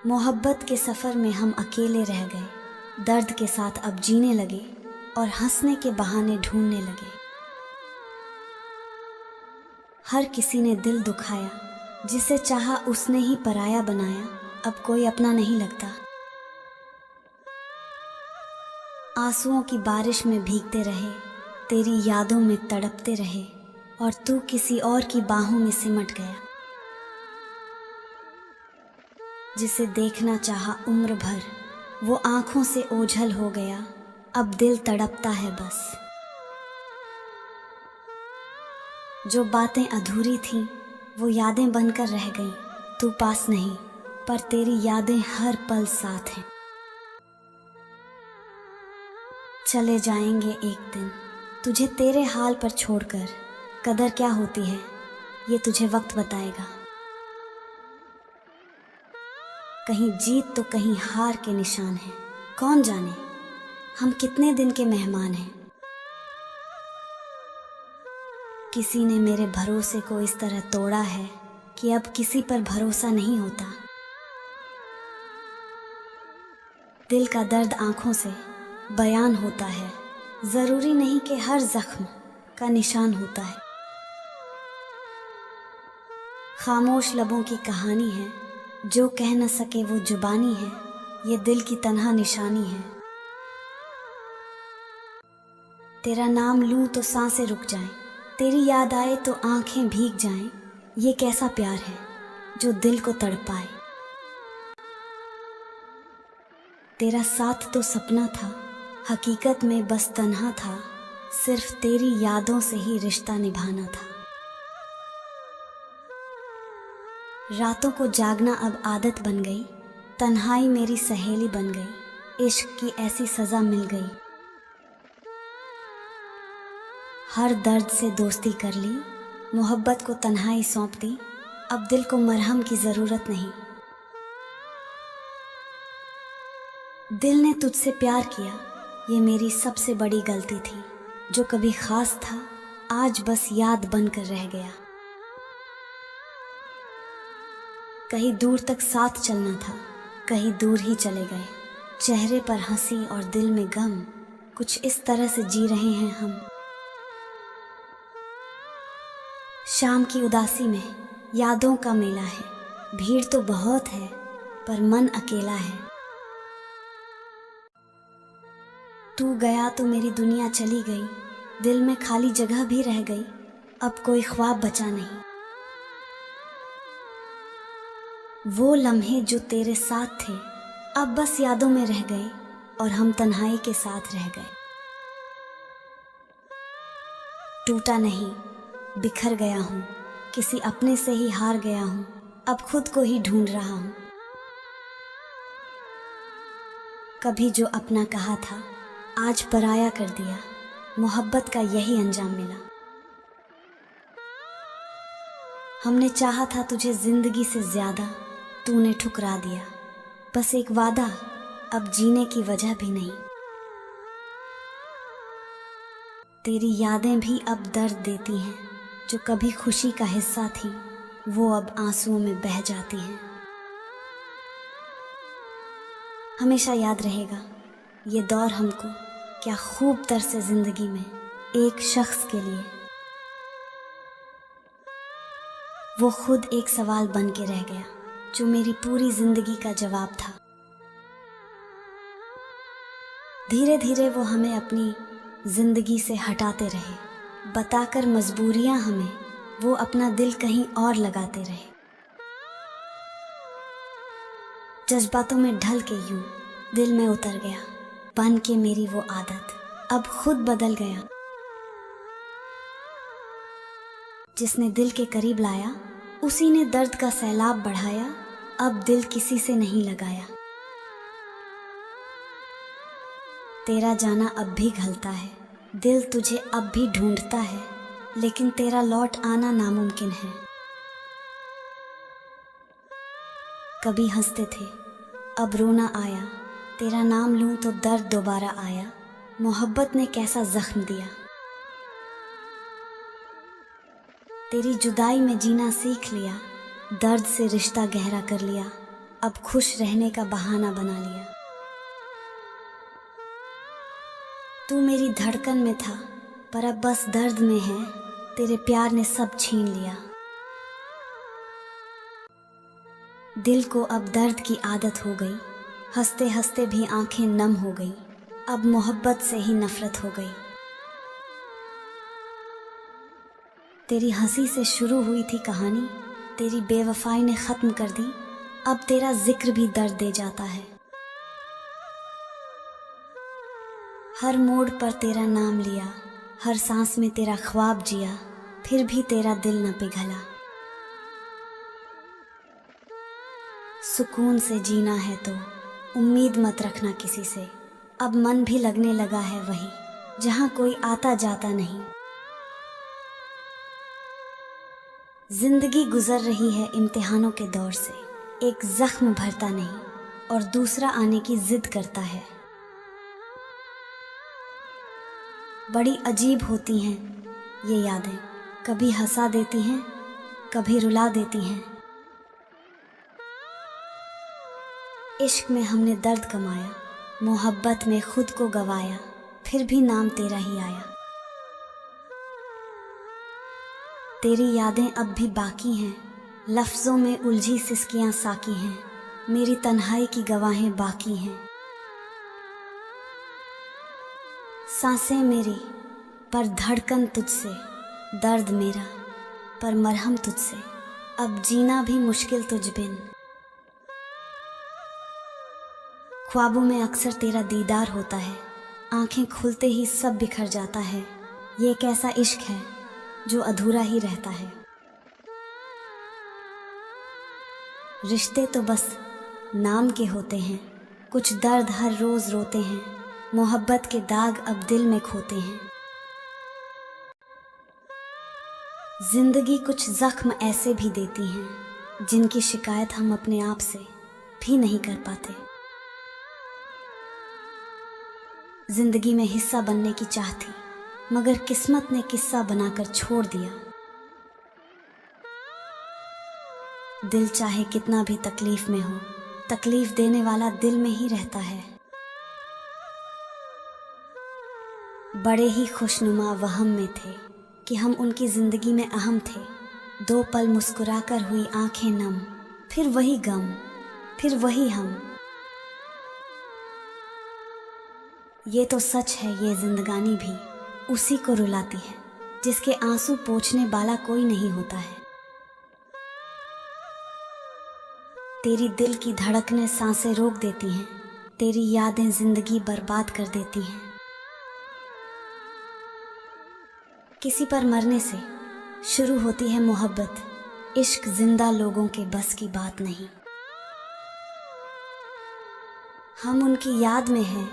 मोहब्बत के सफ़र में हम अकेले रह गए, दर्द के साथ अब जीने लगे और हंसने के बहाने ढूंढने लगे। हर किसी ने दिल दुखाया, जिसे चाहा उसने ही पराया बनाया, अब कोई अपना नहीं लगता। आंसुओं की बारिश में भीगते रहे, तेरी यादों में तड़पते रहे और तू किसी और की बाहों में सिमट गया। जिसे देखना चाहा उम्र भर, वो आंखों से ओझल हो गया, अब दिल तड़पता है बस। जो बातें अधूरी थीं वो यादें बनकर रह गईं, तू पास नहीं पर तेरी यादें हर पल साथ हैं। चले जाएंगे एक दिन तुझे तेरे हाल पर छोड़कर, कदर क्या होती है ये तुझे वक्त बताएगा। कहीं जीत तो कहीं हार के निशान हैं, कौन जाने हम कितने दिन के मेहमान हैं। किसी ने मेरे भरोसे को इस तरह तोड़ा है कि अब किसी पर भरोसा नहीं होता। दिल का दर्द आंखों से बयान होता है, जरूरी नहीं कि हर जख्म का निशान होता है। खामोश लबों की कहानी है, जो कह न सके वो जुबानी है, ये दिल की तन्हा निशानी है। तेरा नाम लूं तो सांसें रुक जाएं, तेरी याद आए तो आंखें भीग जाएं, ये कैसा प्यार है जो दिल को तड़पाए। तेरा साथ तो सपना था, हकीकत में बस तन्हा था, सिर्फ तेरी यादों से ही रिश्ता निभाना था। रातों को जागना अब आदत बन गई, तन्हाई मेरी सहेली बन गई, इश्क की ऐसी सजा मिल गई। हर दर्द से दोस्ती कर ली, मोहब्बत को तन्हाई सौंप दी, अब दिल को मरहम की ज़रूरत नहीं। दिल ने तुझसे प्यार किया, ये मेरी सबसे बड़ी गलती थी। जो कभी ख़ास था आज बस याद बनकर रह गया। कहीं दूर तक साथ चलना था, कहीं दूर ही चले गए। चेहरे पर हंसी और दिल में गम, कुछ इस तरह से जी रहे हैं हम। शाम की उदासी में यादों का मेला है, भीड़ तो बहुत है पर मन अकेला है। तू गया तो मेरी दुनिया चली गई, दिल में खाली जगह भी रह गई, अब कोई ख्वाब बचा नहीं। वो लम्हे जो तेरे साथ थे अब बस यादों में रह गए और हम तन्हाई के साथ रह गए। टूटा नहीं, बिखर गया हूँ, किसी अपने से ही हार गया हूँ, अब खुद को ही ढूंढ रहा हूँ। कभी जो अपना कहा था आज पराया कर दिया, मोहब्बत का यही अंजाम मिला। हमने चाहा था तुझे जिंदगी से ज्यादा, तूने ठुकरा दिया, बस एक वादा अब जीने की वजह भी नहीं। तेरी यादें भी अब दर्द देती हैं, जो कभी खुशी का हिस्सा थी वो अब आंसुओं में बह जाती हैं। हमेशा याद रहेगा ये दौर हमको, क्या खूब तरसे जिंदगी में एक शख्स के लिए। वो खुद एक सवाल बन के रह गया, जो मेरी पूरी जिंदगी का जवाब था। धीरे धीरे वो हमें अपनी जिंदगी से हटाते रहे, बताकर मजबूरियां हमें वो अपना दिल कहीं और लगाते रहे। जज्बातों में ढल के यूं दिल में उतर गया, बन के मेरी वो आदत अब खुद बदल गया। जिसने दिल के करीब लाया उसी ने दर्द का सैलाब बढ़ाया, अब दिल किसी से नहीं लगाया। तेरा जाना अब भी घलता है, दिल तुझे अब भी ढूंढता है, लेकिन तेरा लौट आना नामुमकिन है। कभी हंसते थे अब रोना आया, तेरा नाम लूं तो दर्द दोबारा आया, मोहब्बत ने कैसा जख्म दिया। तेरी जुदाई में जीना सीख लिया, दर्द से रिश्ता गहरा कर लिया, अब खुश रहने का बहाना बना लिया। तू मेरी धड़कन में था, पर अब बस दर्द में है, तेरे प्यार ने सब छीन लिया। दिल को अब दर्द की आदत हो गई, हंसते हंसते भी आंखें नम हो गई, अब मोहब्बत से ही नफरत हो गई। तेरी हंसी से शुरू हुई थी कहानी, तेरी बेवफाई ने ख़त्म कर दी, अब तेरा जिक्र भी दर्द दे जाता है। हर मोड़ पर तेरा नाम लिया, हर सांस में तेरा ख्वाब जिया, फिर भी तेरा दिल न पिघला। सुकून से जीना है तो उम्मीद मत रखना किसी से, अब मन भी लगने लगा है वही जहाँ कोई आता जाता नहीं। जिंदगी गुजर रही है इम्तिहानों के दौर से, एक जख्म भरता नहीं और दूसरा आने की जिद करता है। बड़ी अजीब होती हैं ये यादें, कभी हंसा देती हैं, कभी रुला देती हैं। इश्क में हमने दर्द कमाया, मोहब्बत में खुद को गवाया, फिर भी नाम तेरा ही आया। तेरी यादें अब भी बाकी हैं, लफ्ज़ों में उलझी सिसकियाँ साकी हैं, मेरी तन्हाई की गवाहें बाकी हैं। सांसें मेरी पर धड़कन तुझसे, दर्द मेरा पर मरहम तुझसे, अब जीना भी मुश्किल तुझ बिन। ख्वाबों में अक्सर तेरा दीदार होता है, आंखें खुलते ही सब बिखर जाता है। ये कैसा इश्क है जो अधूरा ही रहता है। रिश्ते तो बस नाम के होते हैं, कुछ दर्द हर रोज रोते हैं, मोहब्बत के दाग अब दिल में खोते हैं। जिंदगी कुछ जख्म ऐसे भी देती हैं जिनकी शिकायत हम अपने आप से भी नहीं कर पाते। जिंदगी में हिस्सा बनने की चाह थी, मगर किस्मत ने किस्सा बनाकर छोड़ दिया। दिल चाहे कितना भी तकलीफ में हो, तकलीफ देने वाला दिल में ही रहता है। बड़े ही खुशनुमा वहम में थे कि हम उनकी जिंदगी में अहम थे। 2 पल मुस्कुराकर हुई आंखें नम, फिर वही गम, फिर वही हम। ये तो सच है, ये जिंदगानी भी उसी को रुलाती है जिसके आंसू पोंछने वाला कोई नहीं होता है। तेरी दिल की धड़कनें सांसें रोक देती हैं, तेरी यादें जिंदगी बर्बाद कर देती हैं। किसी पर मरने से शुरू होती है मोहब्बत, इश्क जिंदा लोगों के बस की बात नहीं। हम उनकी याद में हैं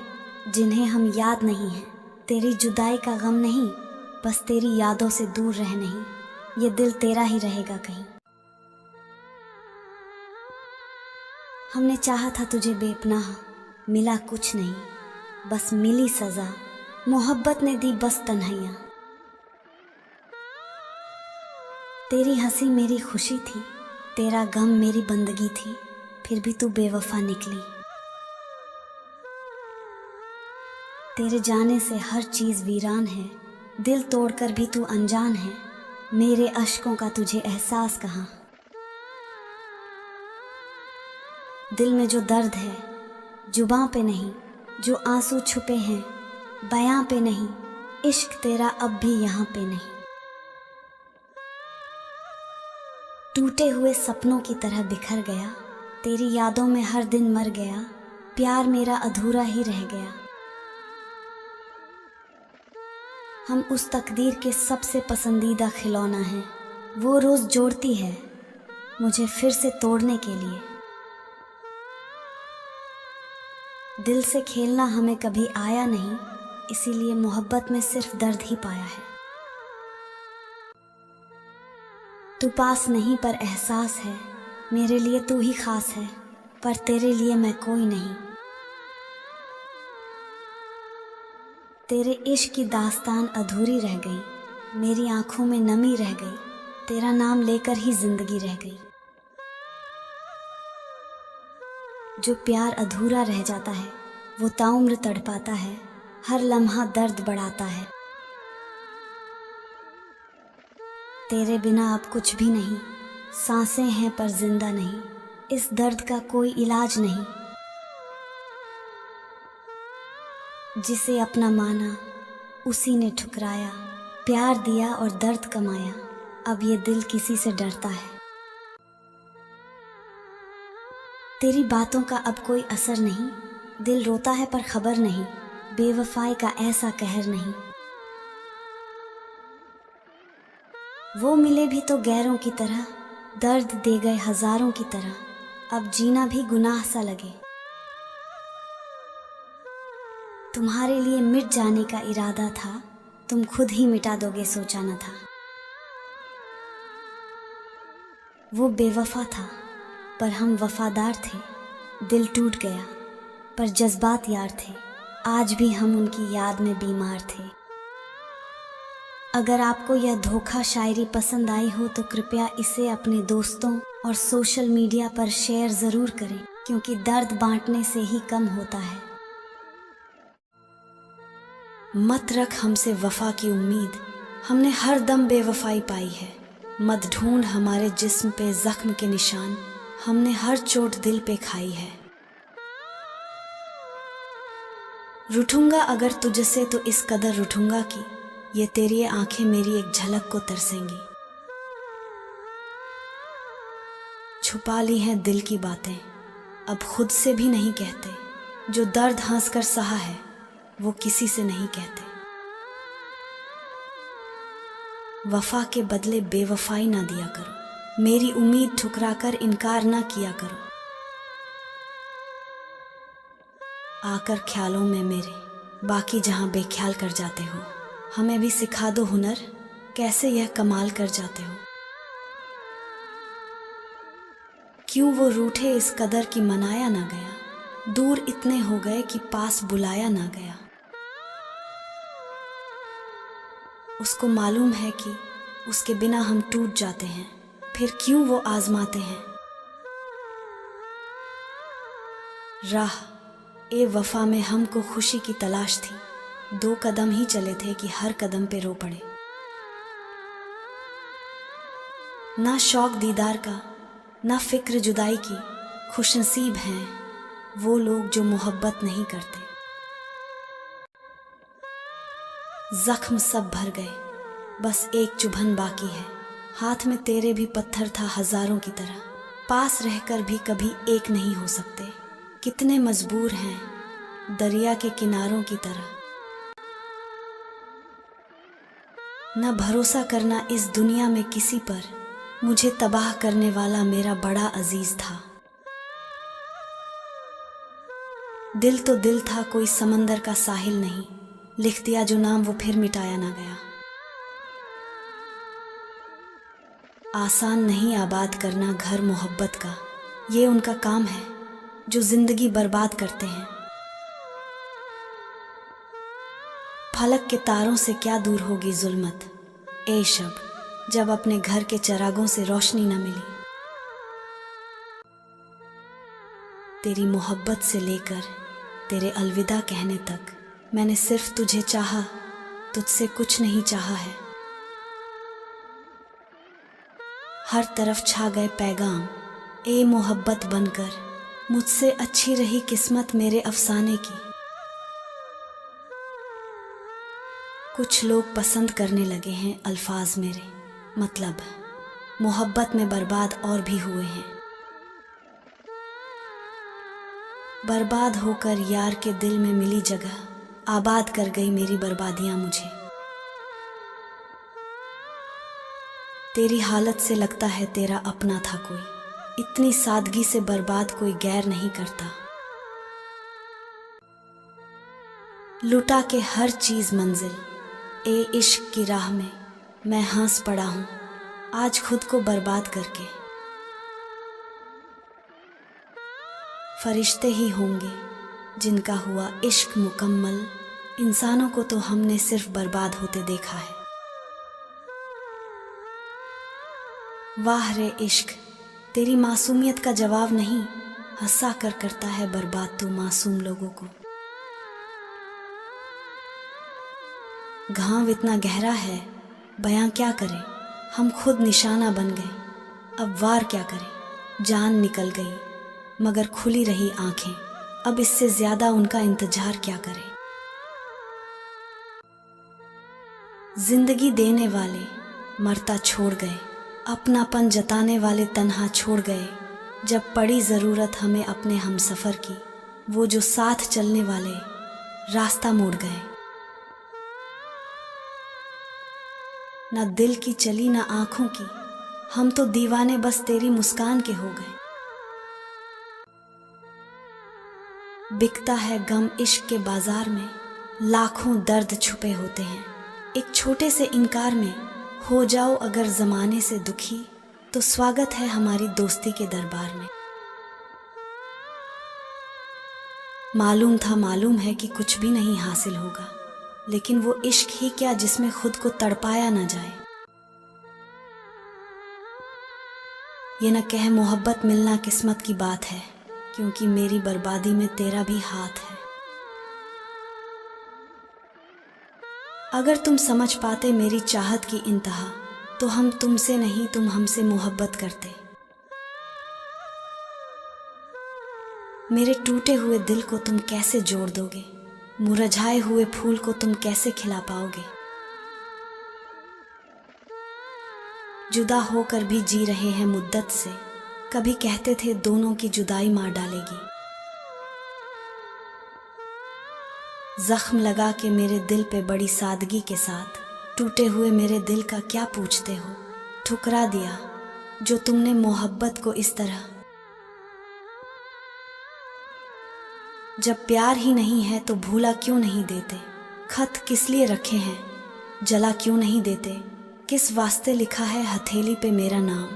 जिन्हें हम याद नहीं हैं। तेरी जुदाई का गम नहीं, बस तेरी यादों से दूर रह नहीं, ये दिल तेरा ही रहेगा कहीं। हमने चाहा था तुझे बेपनाह, मिला कुछ नहीं, बस मिली सजा, मोहब्बत ने दी बस तन्हाइयाँ। तेरी हंसी मेरी खुशी थी, तेरा गम मेरी बंदगी थी, फिर भी तू बेवफा निकली। तेरे जाने से हर चीज़ वीरान है, दिल तोड़कर भी तू अनजान है, मेरे अश्कों का तुझे एहसास कहाँ। दिल में जो दर्द है जुबां पे नहीं, जो आंसू छुपे हैं बयां पे नहीं, इश्क तेरा अब भी यहाँ पे नहीं। टूटे हुए सपनों की तरह बिखर गया, तेरी यादों में हर दिन मर गया, प्यार मेरा अधूरा ही रह गया। हम उस तकदीर के सबसे पसंदीदा खिलौना हैं, वो रोज़ जोड़ती है मुझे फिर से तोड़ने के लिए। दिल से खेलना हमें कभी आया नहीं, इसीलिए मोहब्बत में सिर्फ दर्द ही पाया है। तू पास नहीं पर एहसास है, मेरे लिए तू ही खास है, पर तेरे लिए मैं कोई नहीं। तेरे इश्क की दास्तान अधूरी रह गई, मेरी आंखों में नमी रह गई, तेरा नाम लेकर ही जिंदगी रह गई। जो प्यार अधूरा रह जाता है वो ताउम्र तड़पाता है, हर लम्हा दर्द बढ़ाता है। तेरे बिना अब कुछ भी नहीं, सांसें हैं पर जिंदा नहीं, इस दर्द का कोई इलाज नहीं। जिसे अपना माना उसी ने ठुकराया, प्यार दिया और दर्द कमाया, अब ये दिल किसी से डरता है। तेरी बातों का अब कोई असर नहीं, दिल रोता है पर खबर नहीं, बेवफाई का ऐसा कहर नहीं। वो मिले भी तो गैरों की तरह, दर्द दे गए हजारों की तरह, अब जीना भी गुनाह सा लगे। तुम्हारे लिए मिट जाने का इरादा था, तुम खुद ही मिटा दोगे सोचा न था। वो बेवफा था पर हम वफादार थे, दिल टूट गया पर जज्बात यार थे, आज भी हम उनकी याद में बीमार थे। अगर आपको यह धोखा शायरी पसंद आई हो तो कृपया इसे अपने दोस्तों और सोशल मीडिया पर शेयर ज़रूर करें, क्योंकि दर्द बांटने से ही कम होता है। मत रख हमसे वफा की उम्मीद, हमने हर दम बेवफाई पाई है। मत ढूंढ हमारे जिस्म पे जख्म के निशान, हमने हर चोट दिल पे खाई है। रूठूंगा अगर तुझसे तो इस कदर रूठूंगा कि ये तेरी आंखें मेरी एक झलक को तरसेंगी। छुपा ली हैं दिल की बातें, अब खुद से भी नहीं कहते, जो दर्द हंसकर सहा है वो किसी से नहीं कहते। वफा के बदले बेवफाई ना दिया करो, मेरी उम्मीद ठुकरा कर इनकार ना किया करो। आकर ख्यालों में मेरे, बाकी जहां बेख्याल कर जाते हो, हमें भी सिखा दो हुनर, कैसे यह कमाल कर जाते हो। क्यों वो रूठे इस कदर कि मनाया ना गया, दूर इतने हो गए कि पास बुलाया ना गया। उसको मालूम है कि उसके बिना हम टूट जाते हैं, फिर क्यों वो आजमाते हैं। राह ए वफा में हमको खुशी की तलाश थी, 2 कदम ही चले थे कि हर कदम पे रो पड़े। ना शौक दीदार का ना फिक्र जुदाई की, खुशनसीब हैं वो लोग जो मोहब्बत नहीं करते। जख्म सब भर गए, बस एक चुभन बाकी है, हाथ में तेरे भी पत्थर था हजारों की तरह, पास रहकर भी कभी एक नहीं हो सकते। कितने मजबूर हैं दरिया के किनारों की तरह। न भरोसा करना इस दुनिया में किसी पर, मुझे तबाह करने वाला मेरा बड़ा अजीज था। दिल तो दिल था कोई समंदर का साहिल नहीं, लिख दिया जो नाम वो फिर मिटाया ना गया। आसान नहीं आबाद करना घर मोहब्बत का, ये उनका काम है जो जिंदगी बर्बाद करते हैं। फलक के तारों से क्या दूर होगी जुल्मत, ए शब जब अपने घर के चिरागों से रोशनी न मिली। तेरी मोहब्बत से लेकर तेरे अलविदा कहने तक मैंने सिर्फ तुझे चाहा, तुझसे कुछ नहीं चाहा है। हर तरफ छा गए पैगाम ए मोहब्बत बनकर, मुझसे अच्छी रही किस्मत मेरे अफसाने की। कुछ लोग पसंद करने लगे हैं अल्फाज मेरे, मतलब मोहब्बत में बर्बाद और भी हुए हैं। बर्बाद होकर यार के दिल में मिली जगह, आबाद कर गई मेरी बर्बादियां मुझे। तेरी हालत से लगता है तेरा अपना था कोई, इतनी सादगी से बर्बाद कोई गैर नहीं करता। लुटा के हर चीज मंजिल ए इश्क की राह में मैं हंस पड़ा हूं आज खुद को बर्बाद करके। फरिश्ते ही होंगे जिनका हुआ इश्क मुकम्मल, इंसानों को तो हमने सिर्फ बर्बाद होते देखा है। वाह रे इश्क तेरी मासूमियत का जवाब नहीं, हंसा कर करता है बर्बाद तू मासूम लोगों को। घाव इतना गहरा है बयां क्या करें, हम खुद निशाना बन गए। अब वार क्या करें, जान निकल गई मगर खुली रही आंखें। अब इससे ज्यादा उनका इंतजार क्या करें। जिंदगी देने वाले मरता छोड़ गए, अपनापन जताने वाले तन्हा छोड़ गए। जब पड़ी ज़रूरत हमें अपने हमसफ़र की, वो जो साथ चलने वाले रास्ता मोड़ गए। ना दिल की चली ना आँखों की, हम तो दीवाने बस तेरी मुस्कान के हो गए। बिकता है गम इश्क के बाजार में, लाखों दर्द छुपे होते हैं। एक छोटे से इनकार में हो जाओ अगर ज़माने से दुखी, तो स्वागत है हमारी दोस्ती के दरबार में। मालूम है कि कुछ भी नहीं हासिल होगा, लेकिन वो इश्क ही क्या जिसमें खुद को तड़पाया ना जाए। ये न कह मोहब्बत मिलना किस्मत की बात है, क्योंकि मेरी बर्बादी में तेरा भी हाथ है। अगर तुम समझ पाते मेरी चाहत की इंतहा, तो हम तुमसे नहीं तुम हमसे मोहब्बत करते। मेरे टूटे हुए दिल को तुम कैसे जोड़ दोगे, मुरझाए हुए फूल को तुम कैसे खिला पाओगे। जुदा होकर भी जी रहे हैं मुद्दत से, कभी कहते थे दोनों की जुदाई मार डालेगी। जख्म लगा के मेरे दिल पे बड़ी सादगी के साथ, टूटे हुए मेरे दिल का क्या पूछते हो। ठुकरा दिया जो तुमने मोहब्बत को इस तरह। जब प्यार ही नहीं है तो भूला क्यों नहीं देते, खत किस लिए रखे हैं जला क्यों नहीं देते। किस वास्ते लिखा है हथेली पे मेरा नाम,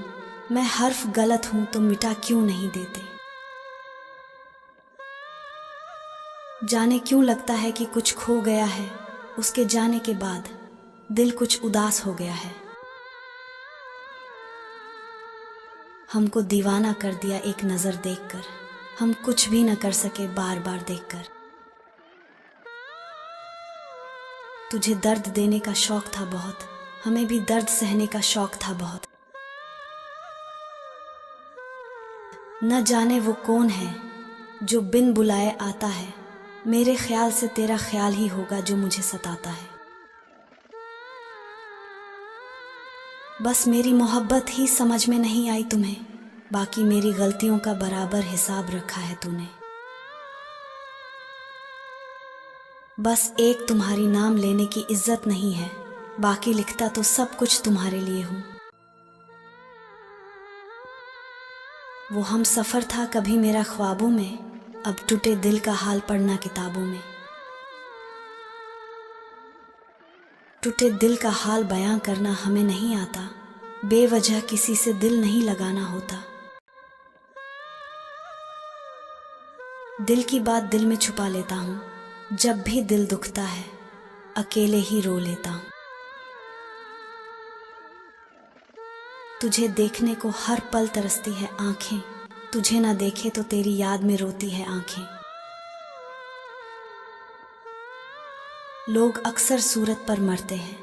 मैं हर्फ गलत हूं तो मिटा क्यों नहीं देते। जाने क्यों लगता है कि कुछ खो गया है, उसके जाने के बाद दिल कुछ उदास हो गया है। हमको दीवाना कर दिया एक नजर देखकर, हम कुछ भी न कर सके बार बार देखकर। तुझे दर्द देने का शौक था बहुत, हमें भी दर्द सहने का शौक था बहुत। न जाने वो कौन है जो बिन बुलाए आता है, मेरे ख्याल से तेरा ख्याल ही होगा जो मुझे सताता है। बस मेरी मोहब्बत ही समझ में नहीं आई तुम्हें, बाकी मेरी गलतियों का बराबर हिसाब रखा है तूने। बस एक तुम्हारी नाम लेने की इज्जत नहीं है, बाकी लिखता तो सब कुछ तुम्हारे लिए हूं। वो हम सफ़र था कभी मेरा ख्वाबों में, अब टूटे दिल का हाल पढ़ना किताबों में। टूटे दिल का हाल बयां करना हमें नहीं आता, बेवजह किसी से दिल नहीं लगाना होता। दिल की बात दिल में छुपा लेता हूँ, जब भी दिल दुखता है अकेले ही रो लेता हूँ। तुझे देखने को हर पल तरसती है आंखें, तुझे ना देखे तो तेरी याद में रोती है आंखें। लोग अक्सर सूरत पर मरते हैं,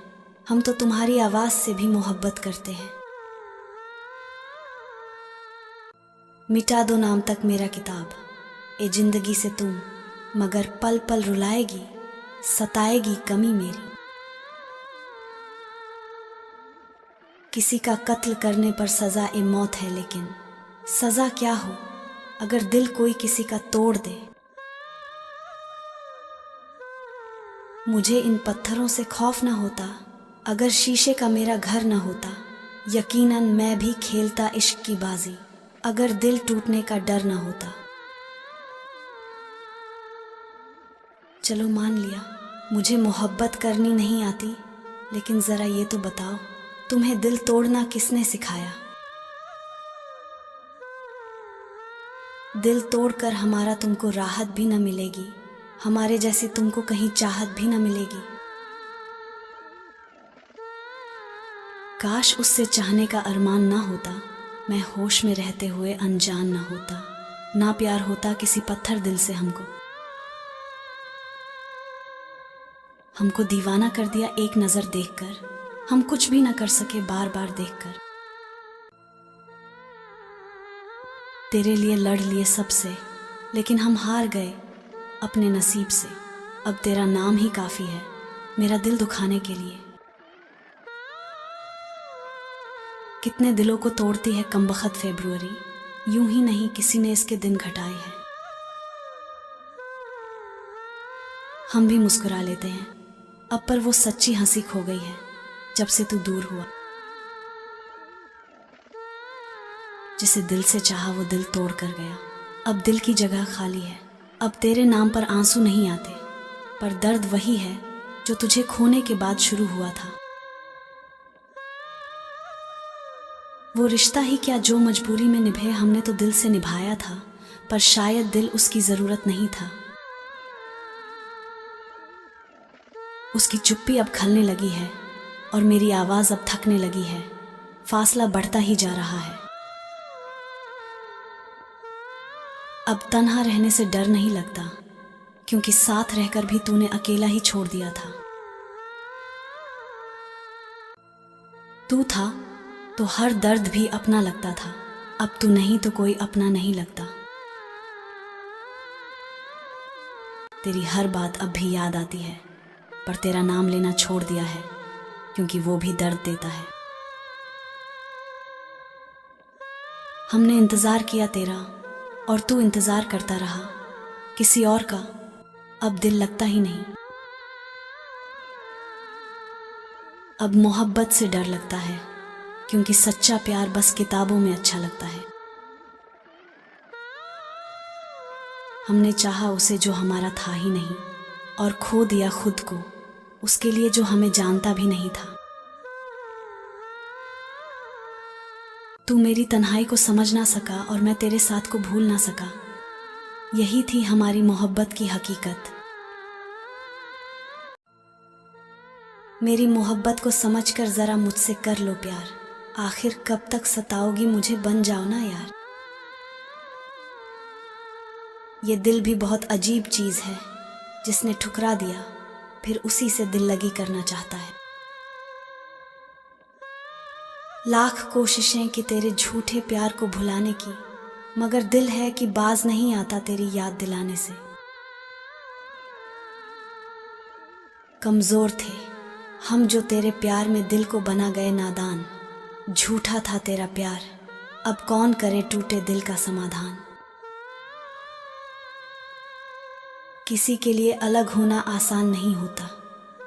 हम तो तुम्हारी आवाज से भी मोहब्बत करते हैं। मिटा दो नाम तक मेरा किताब ए जिंदगी से तुम, मगर पल पल रुलाएगी सताएगी कमी मेरी। किसी का कत्ल करने पर सजा ए मौत है, लेकिन सजा क्या हो अगर दिल कोई किसी का तोड़ दे। मुझे इन पत्थरों से खौफ न होता, अगर शीशे का मेरा घर न होता। यकीनन मैं भी खेलता इश्क की बाजी, अगर दिल टूटने का डर न होता। चलो मान लिया मुझे मोहब्बत करनी नहीं आती, लेकिन ज़रा ये तो बताओ तुम्हें दिल तोड़ना किसने सिखाया। दिल तोड़कर हमारा तुमको राहत भी न मिलेगी, हमारे जैसी तुमको कहीं चाहत भी न मिलेगी। काश उससे चाहने का अरमान ना होता, मैं होश में रहते हुए अनजान न होता। ना प्यार होता किसी पत्थर दिल से हमको दीवाना कर दिया एक नजर देखकर। हम कुछ भी ना कर सके बार बार देखकर। तेरे लिए लड़ लिए सबसे, लेकिन हम हार गए अपने नसीब से। अब तेरा नाम ही काफी है मेरा दिल दुखाने के लिए। कितने दिलों को तोड़ती है कमबख्त फेब्रुअरी, यूं ही नहीं किसी ने इसके दिन घटाए हैं। हम भी मुस्कुरा लेते हैं अब, पर वो सच्ची हंसी खो गई है जब से तू दूर हुआ। जिसे दिल से चाहा वो दिल तोड़ कर गया। अब दिल की जगह खाली है। अब तेरे नाम पर आंसू नहीं आते, पर दर्द वही है जो तुझे खोने के बाद शुरू हुआ था। वो रिश्ता ही क्या जो मजबूरी में निभे, हमने तो दिल से निभाया था, पर शायद दिल उसकी जरूरत नहीं था। उसकी चुप्पी अब खलने लगी है और मेरी आवाज अब थकने लगी है। फासला बढ़ता ही जा रहा है। अब तन्हा रहने से डर नहीं लगता, क्योंकि साथ रहकर भी तूने अकेला ही छोड़ दिया था। तू था तो हर दर्द भी अपना लगता था, अब तू नहीं तो कोई अपना नहीं लगता। तेरी हर बात अब भी याद आती है, पर तेरा नाम लेना छोड़ दिया है, क्योंकि वो भी दर्द देता है। हमने इंतजार किया तेरा और तू इंतजार करता रहा किसी और का। अब दिल लगता ही नहीं। अब मोहब्बत से डर लगता है, क्योंकि सच्चा प्यार बस किताबों में अच्छा लगता है। हमने चाहा उसे जो हमारा था ही नहीं, और खो दिया खुद को उसके लिए जो हमें जानता भी नहीं था। तू मेरी तन्हाई को समझ ना सका और मैं तेरे साथ को भूल ना सका। यही थी हमारी मोहब्बत की हकीकत। मेरी मोहब्बत को समझकर जरा मुझसे कर लो प्यार। आखिर कब तक सताओगी मुझे, बन जाओ ना यार। ये दिल भी बहुत अजीब चीज है, जिसने ठुकरा दिया फिर उसी से दिल लगी करना चाहता है। लाख कोशिशें कि तेरे झूठे प्यार को भुलाने की, मगर दिल है कि बाज नहीं आता तेरी याद दिलाने से। कमजोर थे हम जो तेरे प्यार में दिल को बना गए नादान। झूठा था तेरा प्यार, अब कौन करे टूटे दिल का समाधान। किसी के लिए अलग होना आसान नहीं होता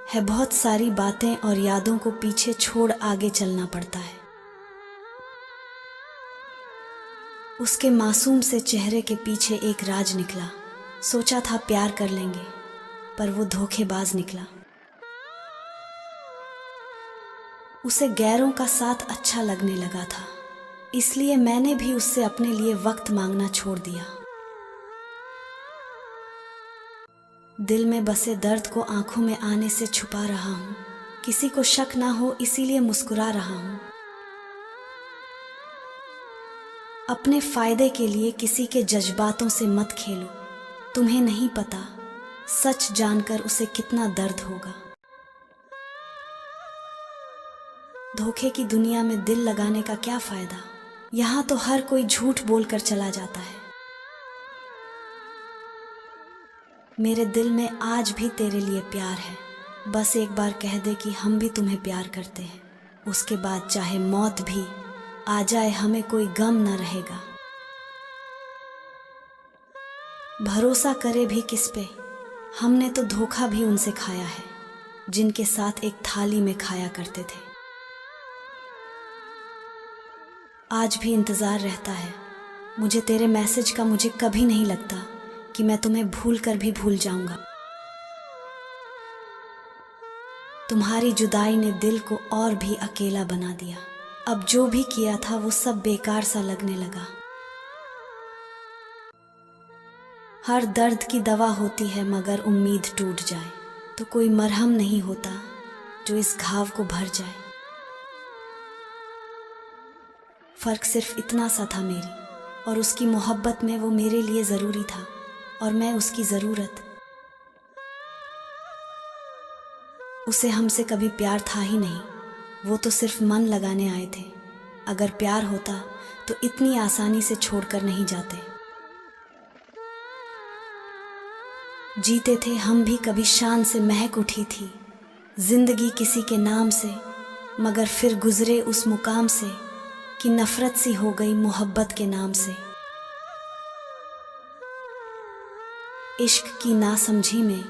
है, बहुत सारी बातें और यादों को पीछे छोड़ आगे चलना पड़ता है। उसके मासूम से चेहरे के पीछे एक राज निकला। सोचा था प्यार कर लेंगे, पर वो धोखेबाज निकला। उसे गैरों का साथ अच्छा लगने लगा था, इसलिए मैंने भी उससे अपने लिए वक्त मांगना छोड़ दिया। दिल में बसे दर्द को आंखों में आने से छुपा रहा हूं, किसी को शक ना हो इसीलिए मुस्कुरा रहा हूं। अपने फायदे के लिए किसी के जज्बातों से मत खेलो, तुम्हें नहीं पता सच जानकर उसे कितना दर्द होगा। धोखे की दुनिया में दिल लगाने का क्या फायदा, यहां तो हर कोई झूठ बोलकर चला जाता है। मेरे दिल में आज भी तेरे लिए प्यार है, बस एक बार कह दे कि हम भी तुम्हें प्यार करते हैं। उसके बाद चाहे मौत भी आ जाए हमें कोई गम न रहेगा। भरोसा करे भी किस पे, हमने तो धोखा भी उनसे खाया है जिनके साथ एक थाली में खाया करते थे। आज भी इंतजार रहता है मुझे तेरे मैसेज का, मुझे कभी नहीं लगता कि मैं तुम्हें भूल कर भी भूल जाऊंगा। तुम्हारी जुदाई ने दिल को और भी अकेला बना दिया। अब जो भी किया था वो सब बेकार सा लगने लगा। हर दर्द की दवा होती है, मगर उम्मीद टूट जाए तो कोई मरहम नहीं होता जो इस घाव को भर जाए। फर्क सिर्फ इतना सा था और उसकी मोहब्बत में वो मेरे लिए ज़रूरी था और मैं उसकी ज़रूरत। उसे हमसे कभी प्यार था ही नहीं, वो तो सिर्फ मन लगाने आए थे। अगर प्यार होता तो इतनी आसानी से छोड़कर नहीं जाते। जीते थे हम भी कभी शान से महक उठी थी जिंदगी किसी के नाम से, मगर फिर गुजरे उस मुकाम से कि नफरत सी हो गई मोहब्बत के नाम से। इश्क की नासमझी में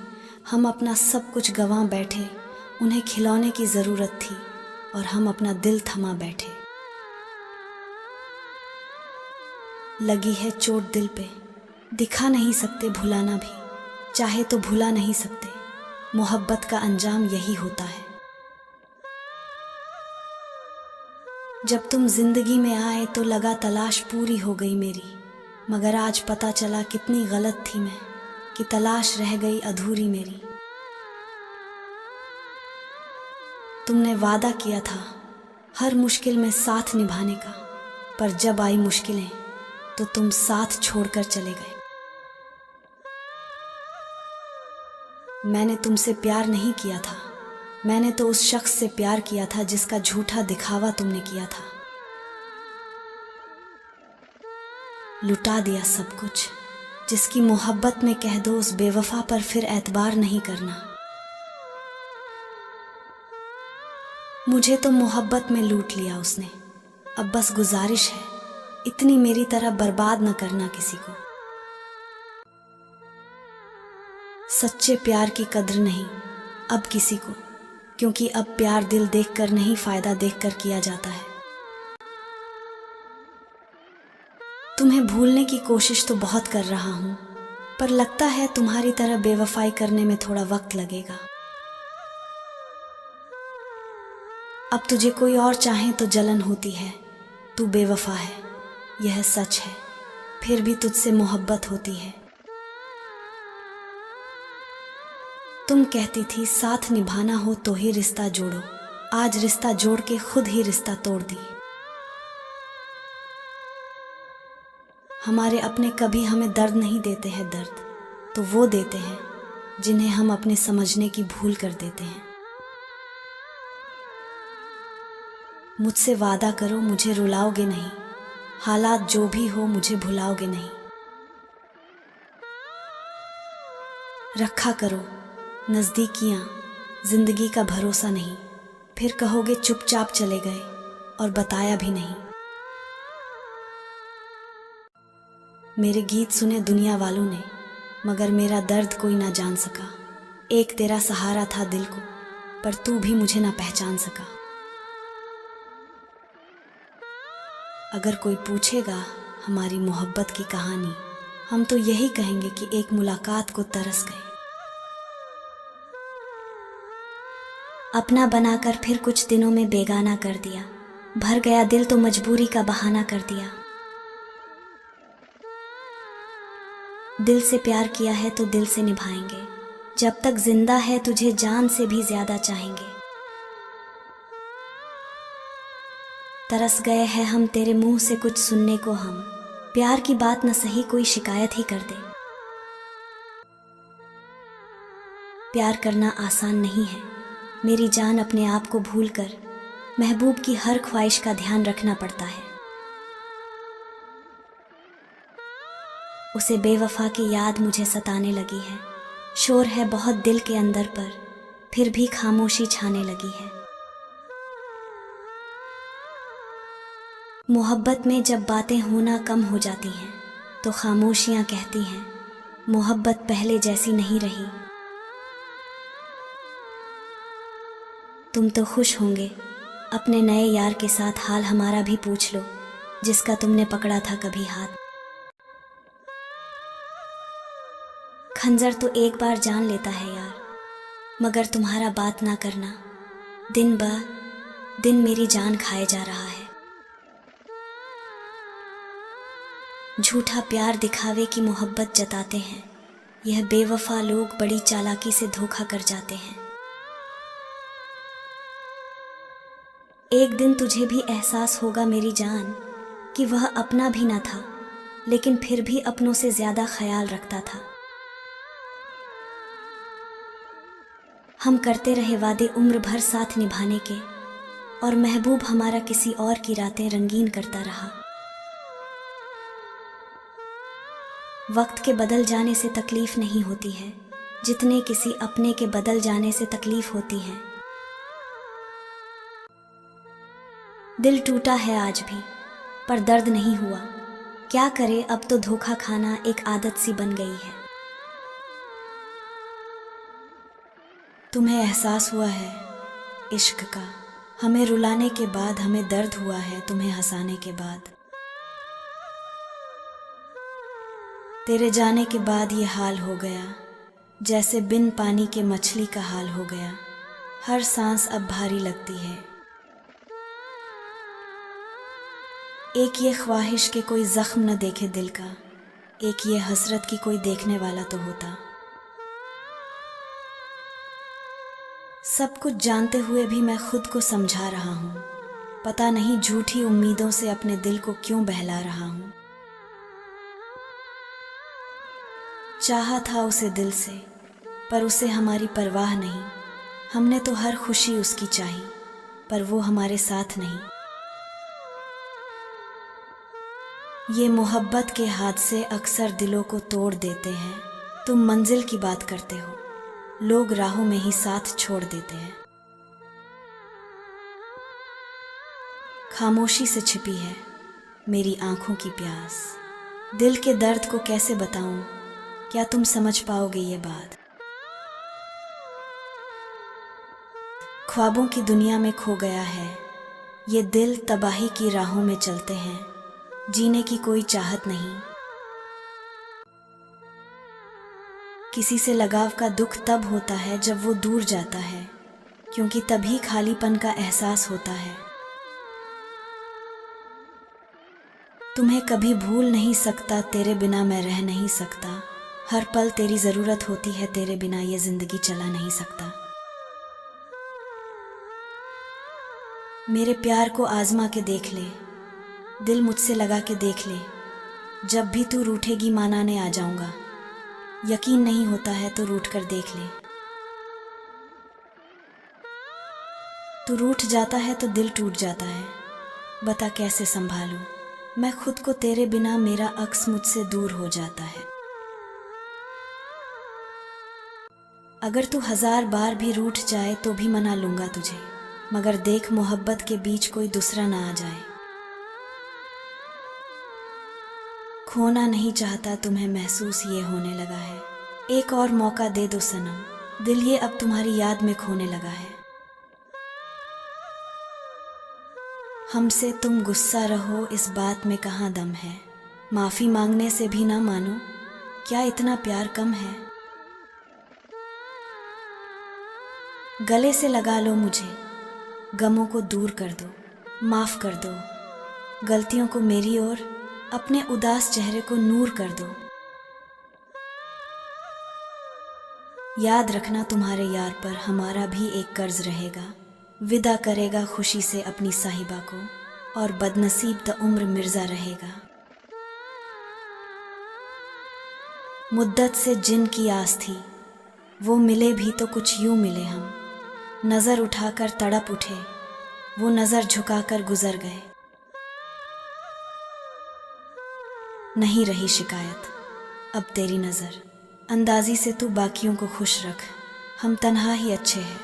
हम अपना सब कुछ गंवा बैठे, उन्हें खिलौने की ज़रूरत थी और हम अपना दिल थमा बैठे। लगी है चोट दिल पे, दिखा नहीं सकते भुलाना भी, चाहे तो भुला नहीं सकते, मोहब्बत का अंजाम यही होता है। जब तुम जिंदगी में आए तो लगा तलाश पूरी हो गई मेरी, मगर आज पता चला कितनी गलत थी मैं कि तलाश रह गई अधूरी मेरी। तुमने वादा किया था हर मुश्किल में साथ निभाने का, पर जब आई मुश्किलें तो तुम साथ छोड़कर चले गए। मैंने तुमसे प्यार नहीं किया था, मैंने तो उस शख्स से प्यार किया था जिसका झूठा दिखावा तुमने किया था। लुटा दिया सब कुछ, जिसकी मोहब्बत में कह दो उस बेवफा पर फिर एतबार नहीं करना। मुझे तो मोहब्बत में लूट लिया उसने, अब बस गुजारिश है इतनी मेरी तरह बर्बाद न करना किसी को। सच्चे प्यार की कद्र नहीं अब किसी को, क्योंकि अब प्यार दिल देखकर नहीं फायदा देखकर किया जाता है। तुम्हें भूलने की कोशिश तो बहुत कर रहा हूं, पर लगता है तुम्हारी तरह बेवफाई करने में थोड़ा वक्त लगेगा। अब तुझे कोई और चाहे तो जलन होती है, तू बेवफा है यह सच है, फिर भी तुझसे मोहब्बत होती है। तुम कहती थी साथ निभाना हो तो ही रिश्ता जोड़ो, आज रिश्ता जोड़ के खुद ही रिश्ता तोड़ दी। हमारे अपने कभी हमें दर्द नहीं देते हैं, दर्द तो वो देते हैं जिन्हें हम अपने समझने की भूल कर देते हैं। मुझसे वादा करो मुझे रुलाओगे नहीं, हालात जो भी हो मुझे भुलाओगे नहीं। रखा करो नज़दीकियां, जिंदगी का भरोसा नहीं, फिर कहोगे चुपचाप चले गए और बताया भी नहीं। मेरे गीत सुने दुनिया वालों ने, मगर मेरा दर्द कोई ना जान सका। एक तेरा सहारा था दिल को, पर तू भी मुझे ना पहचान सका। अगर कोई पूछेगा हमारी मोहब्बत की कहानी, हम तो यही कहेंगे कि एक मुलाकात को तरस गए। अपना बनाकर फिर कुछ दिनों में बेगाना कर दिया, भर गया दिल तो मजबूरी का बहाना कर दिया। दिल से प्यार किया है तो दिल से निभाएंगे, जब तक जिंदा है तुझे जान से भी ज्यादा चाहेंगे। तरस गए हैं हम तेरे मुंह से कुछ सुनने को, हम प्यार की बात न सही कोई शिकायत ही कर दे। प्यार करना आसान नहीं है मेरी जान, अपने आप को भूलकर महबूब की हर ख्वाहिश का ध्यान रखना पड़ता है। उसे बेवफा की याद मुझे सताने लगी है, शोर है बहुत दिल के अंदर पर फिर भी खामोशी छाने लगी है। मोहब्बत में जब बातें होना कम हो जाती हैं तो खामोशियां कहती हैं मोहब्बत पहले जैसी नहीं रही। तुम तो खुश होंगे अपने नए यार के साथ, हाल हमारा भी पूछ लो जिसका तुमने पकड़ा था कभी हाथ। खंजर तो एक बार जान लेता है यार, मगर तुम्हारा बात ना करना दिन ब दिन मेरी जान खाए जा रहा है। झूठा प्यार दिखावे की मोहब्बत जताते हैं, यह बेवफा लोग बड़ी चालाकी से धोखा कर जाते हैं। एक दिन तुझे भी एहसास होगा मेरी जान कि वह अपना भी ना था, लेकिन फिर भी अपनों से ज़्यादा ख्याल रखता था। हम करते रहे वादे उम्र भर साथ निभाने के, और महबूब हमारा किसी और की रातें रंगीन करता रहा। वक्त के बदल जाने से तकलीफ नहीं होती है जितने किसी अपने के बदल जाने से तकलीफ होती है। दिल टूटा है आज भी, पर दर्द नहीं हुआ। क्या करे, अब तो धोखा खाना एक आदत सी बन गई है। तुम्हें एहसास हुआ है इश्क का, हमें रुलाने के बाद हमें दर्द हुआ है तुम्हें हंसाने के बाद। तेरे जाने के बाद ये हाल हो गया, जैसे बिन पानी के मछली का हाल हो गया। हर सांस अब भारी लगती है। एक ये ख्वाहिश के कोई जख्म न देखे दिल का, एक ये हसरत की कोई देखने वाला तो होता। सब कुछ जानते हुए भी मैं खुद को समझा रहा हूँ, पता नहीं झूठी उम्मीदों से अपने दिल को क्यों बहला रहा हूँ। चाहा था उसे दिल से, पर उसे हमारी परवाह नहीं। हमने तो हर खुशी उसकी चाही, पर वो हमारे साथ नहीं। ये मोहब्बत के हादसे अक्सर दिलों को तोड़ देते हैं। तुम मंजिल की बात करते हो, लोग राहों में ही साथ छोड़ देते हैं। खामोशी से छिपी है मेरी आंखों की प्यास, दिल के दर्द को कैसे बताऊं, क्या तुम समझ पाओगे ये बात। ख्वाबों की दुनिया में खो गया है ये दिल, तबाही की राहों में चलते हैं, जीने की कोई चाहत नहीं। किसी से लगाव का दुख तब होता है जब वो दूर जाता है, क्योंकि तभी खालीपन का एहसास होता है। तुम्हें कभी भूल नहीं सकता, तेरे बिना मैं रह नहीं सकता। हर पल तेरी ज़रूरत होती है, तेरे बिना ये ज़िंदगी चला नहीं सकता। मेरे प्यार को आज़मा के देख ले, दिल मुझसे लगा के देख ले। जब भी तू रूठेगी मनाने आ जाऊंगा, यकीन नहीं होता है तो रूठ कर देख ले। तू रूठ जाता है तो दिल टूट जाता है, बता कैसे संभालूं मैं खुद को तेरे बिना। मेरा अक्स मुझसे दूर हो जाता है। अगर तू 1000 बार भी रूठ जाए तो भी मना लूंगा तुझे, मगर देख मोहब्बत के बीच कोई दूसरा ना आ जाए। खोना नहीं चाहता तुम्हें, महसूस ये होने लगा है। एक और मौका दे दो सनम, दिल ये अब तुम्हारी याद में खोने लगा है। हमसे तुम गुस्सा रहो, इस बात में कहाँ दम है। माफ़ी मांगने से भी ना मानो, क्या इतना प्यार कम है। गले से लगा लो मुझे, गमों को दूर कर दो, माफ़ कर दो गलतियों को मेरी ओर, अपने उदास चेहरे को नूर कर दो। याद रखना तुम्हारे यार पर हमारा भी एक कर्ज रहेगा। विदा करेगा खुशी से अपनी साहिबा को, और बदनसीब द उम्र मिर्ज़ा रहेगा। मुद्दत से जिन की आस थी, वो मिले भी तो कुछ यूं मिले हम। नज़र उठाकर तड़प उठे, वो नज़र झुकाकर गुजर गए। नहीं रही शिकायत अब तेरी नज़र, अंदाज़ी से तू बाकियों को खुश रख, हम तन्हा ही अच्छे हैं।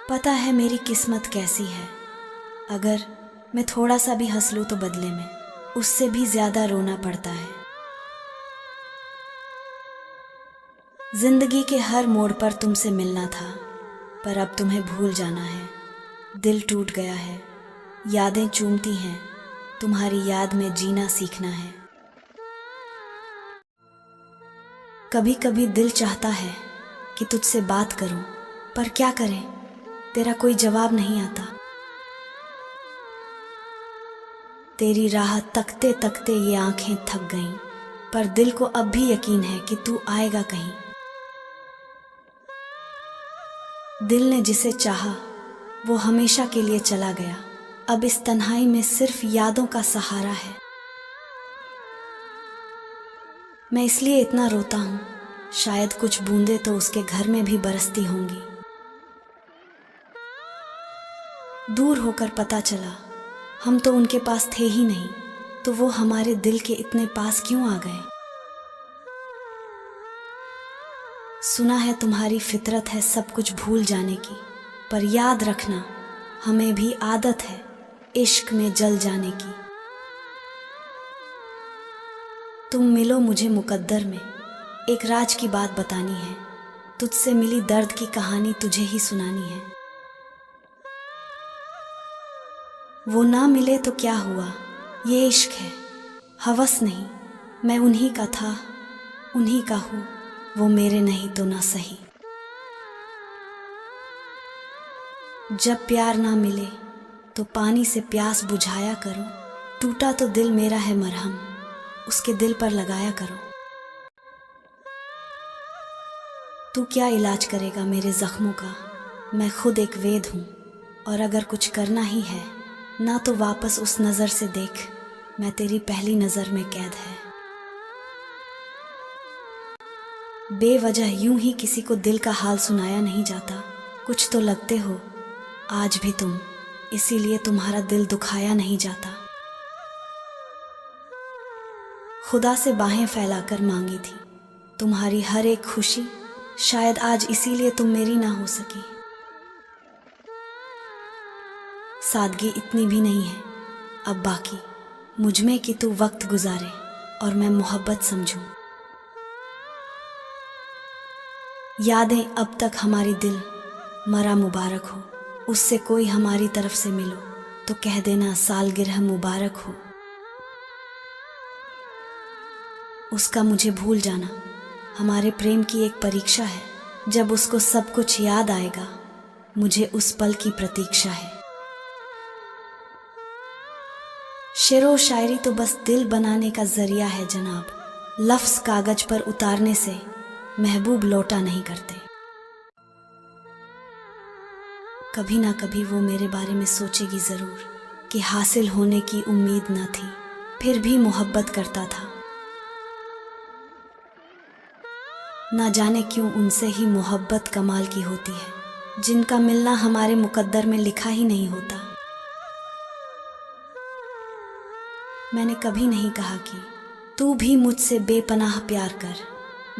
पता है मेरी किस्मत कैसी है, अगर मैं थोड़ा सा भी हंस लूँ तो बदले में उससे भी ज़्यादा रोना पड़ता है। जिंदगी के हर मोड़ पर तुमसे मिलना था, पर अब तुम्हें भूल जाना है। दिल टूट गया है, यादें चूमती हैं, तुम्हारी याद में जीना सीखना है। कभी कभी दिल चाहता है कि तुझसे बात करूं, पर क्या करें, तेरा कोई जवाब नहीं आता। तेरी राह तकते तकते ये आंखें थक गईं, पर दिल को अब भी यकीन है कि तू आएगा कहीं। दिल ने जिसे चाहा वो हमेशा के लिए चला गया, अब इस तन्हाई में सिर्फ यादों का सहारा है। मैं इसलिए इतना रोता हूँ, शायद कुछ बूंदें तो उसके घर में भी बरसती होंगी। दूर होकर पता चला हम तो उनके पास थे ही नहीं, तो वो हमारे दिल के इतने पास क्यों आ गए। सुना है तुम्हारी फितरत है सब कुछ भूल जाने की, पर याद रखना हमें भी आदत है इश्क में जल जाने की। तुम मिलो मुझे मुकद्दर में, एक राज की बात बतानी है, तुझसे मिली दर्द की कहानी तुझे ही सुनानी है। वो ना मिले तो क्या हुआ, ये इश्क है हवस नहीं, मैं उन्हीं का था उन्हीं का हूँ, वो मेरे नहीं तो ना सही। जब प्यार ना मिले तो पानी से प्यास बुझाया करो, टूटा तो दिल मेरा है मरहम, उसके दिल पर लगाया करो। तू क्या इलाज करेगा मेरे जख्मों का, मैं खुद एक वेद हूँ, और अगर कुछ करना ही है ना तो वापस उस नज़र से देख, मैं तेरी पहली नज़र में कैद है। बेवजह यूं ही किसी को दिल का हाल सुनाया नहीं जाता, कुछ तो लगते हो आज भी तुम, इसीलिए तुम्हारा दिल दुखाया नहीं जाता। खुदा से बाहें फैलाकर मांगी थी तुम्हारी हर एक खुशी, शायद आज इसीलिए तुम मेरी ना हो सकी। सादगी इतनी भी नहीं है अब बाकी मुझ में कि तू वक्त गुजारे और मैं मोहब्बत समझूं। यादें अब तक हमारी दिल मरा मुबारक हो, उससे कोई हमारी तरफ से मिलो तो कह देना सालगिरह मुबारक हो। उसका मुझे भूल जाना हमारे प्रेम की एक परीक्षा है, जब उसको सब कुछ याद आएगा मुझे उस पल की प्रतीक्षा है। शेरो शायरी तो बस दिल बनाने का जरिया है जनाब, लफ्ज़ कागज पर उतारने से महबूब लौटा नहीं करते। कभी ना कभी वो मेरे बारे में सोचेगी ज़रूर कि हासिल होने की उम्मीद न थी, फिर भी मोहब्बत करता था। ना जाने क्यों उनसे ही मोहब्बत कमाल की होती है, जिनका मिलना हमारे मुकद्दर में लिखा ही नहीं होता। मैंने कभी नहीं कहा कि तू भी मुझसे बेपनाह प्यार कर,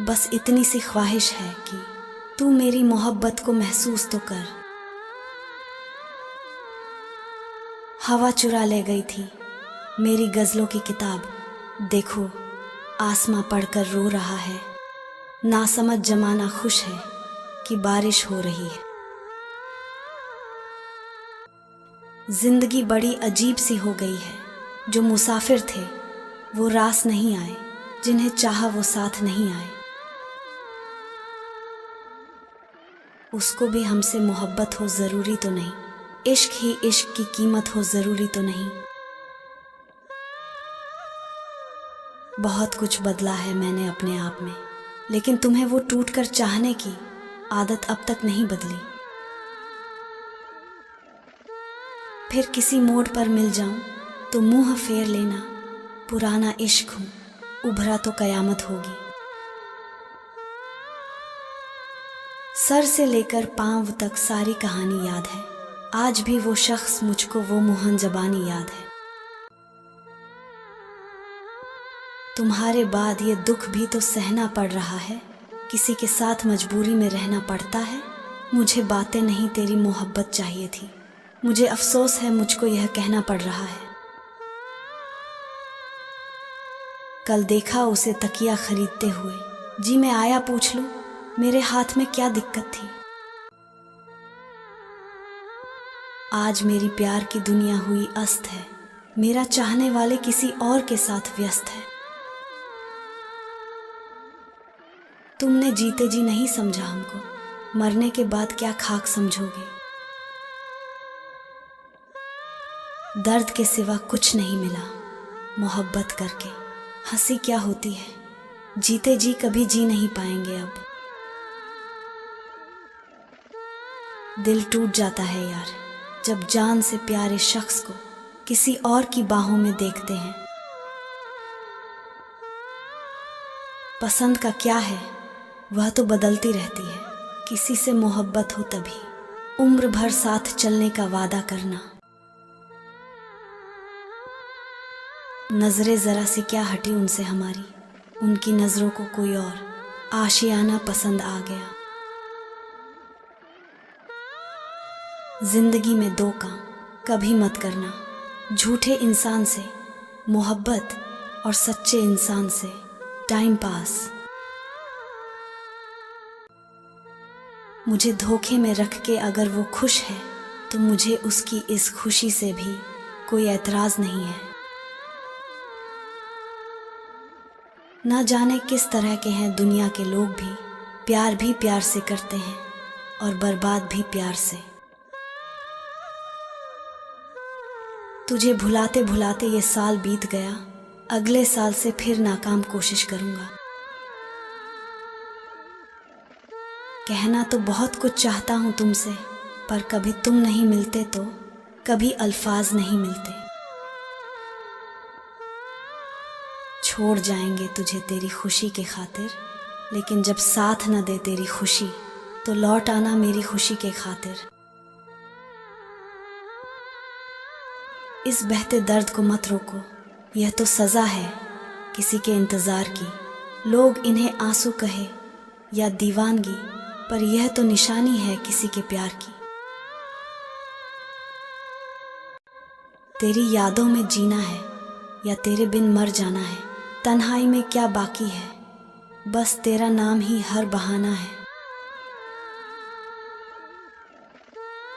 बस इतनी सी ख्वाहिश है कि तू मेरी मोहब्बत को महसूस तो कर। हवा चुरा ले गई थी मेरी गज़लों की किताब, देखो आसमां पढ़कर रो रहा है, नासमझ जमाना खुश है कि बारिश हो रही है। जिंदगी बड़ी अजीब सी हो गई है, जो मुसाफिर थे वो रास नहीं आए, जिन्हें चाहा वो साथ नहीं आए। उसको भी हमसे मोहब्बत हो ज़रूरी तो नहीं, इश्क ही इश्क की कीमत हो ज़रूरी तो नहीं। बहुत कुछ बदला है मैंने अपने आप में, लेकिन तुम्हें वो टूटकर चाहने की आदत अब तक नहीं बदली। फिर किसी मोड़ पर मिल जाऊं तो मुंह फेर लेना, पुराना इश्क हूं उभरा तो कयामत होगी। सर से लेकर पांव तक सारी कहानी याद है, आज भी वो शख्स मुझको वो मुहन ज़बानी याद है। तुम्हारे बाद ये दुख भी तो सहना पड़ रहा है, किसी के साथ मजबूरी में रहना पड़ता है। मुझे बातें नहीं तेरी मोहब्बत चाहिए थी, मुझे अफसोस है मुझको यह कहना पड़ रहा है। कल देखा उसे तकिया खरीदते हुए, जी मैं आया पूछ लूं मेरे हाथ में क्या दिक्कत थी। आज मेरी प्यार की दुनिया हुई अस्त है, मेरा चाहने वाले किसी और के साथ व्यस्त है। तुमने जीते जी नहीं समझा हमको, मरने के बाद क्या खाक समझोगे। दर्द के सिवा कुछ नहीं मिला मोहब्बत करके, हंसी क्या होती है, जीते जी कभी जी नहीं पाएंगे अब। दिल टूट जाता है यार, जब जान से प्यारे शख्स को किसी और की बाहों में देखते हैं। पसंद का क्या है वह तो बदलती रहती है, किसी से मोहब्बत हो तभी उम्र भर साथ चलने का वादा करना। नजरें जरा सी क्या हटी उनसे हमारी, उनकी नजरों को कोई और आशियाना पसंद आ गया। जिंदगी में दो काम कभी मत करना, झूठे इंसान से मोहब्बत और सच्चे इंसान से टाइम पास। मुझे धोखे में रख के अगर वो खुश है तो मुझे उसकी इस खुशी से भी कोई एतराज नहीं है। ना जाने किस तरह के हैं दुनिया के लोग भी प्यार से करते हैं और बर्बाद भी प्यार से। तुझे भुलाते भुलाते ये साल बीत गया, अगले साल से फिर नाकाम कोशिश करूंगा। कहना तो बहुत कुछ चाहता हूं तुमसे, पर कभी तुम नहीं मिलते तो कभी अल्फाज नहीं मिलते। छोड़ जाएंगे तुझे तेरी खुशी के खातिर, लेकिन जब साथ न दे तेरी खुशी तो लौट आना मेरी खुशी के खातिर। इस बहते दर्द को मत रोको, यह तो सज़ा है किसी के इंतज़ार की। लोग इन्हें आंसू कहे या दीवानगी, पर यह तो निशानी है किसी के प्यार की। तेरी यादों में जीना है या तेरे बिन मर जाना है, तन्हाई में क्या बाकी है, बस तेरा नाम ही हर बहाना है।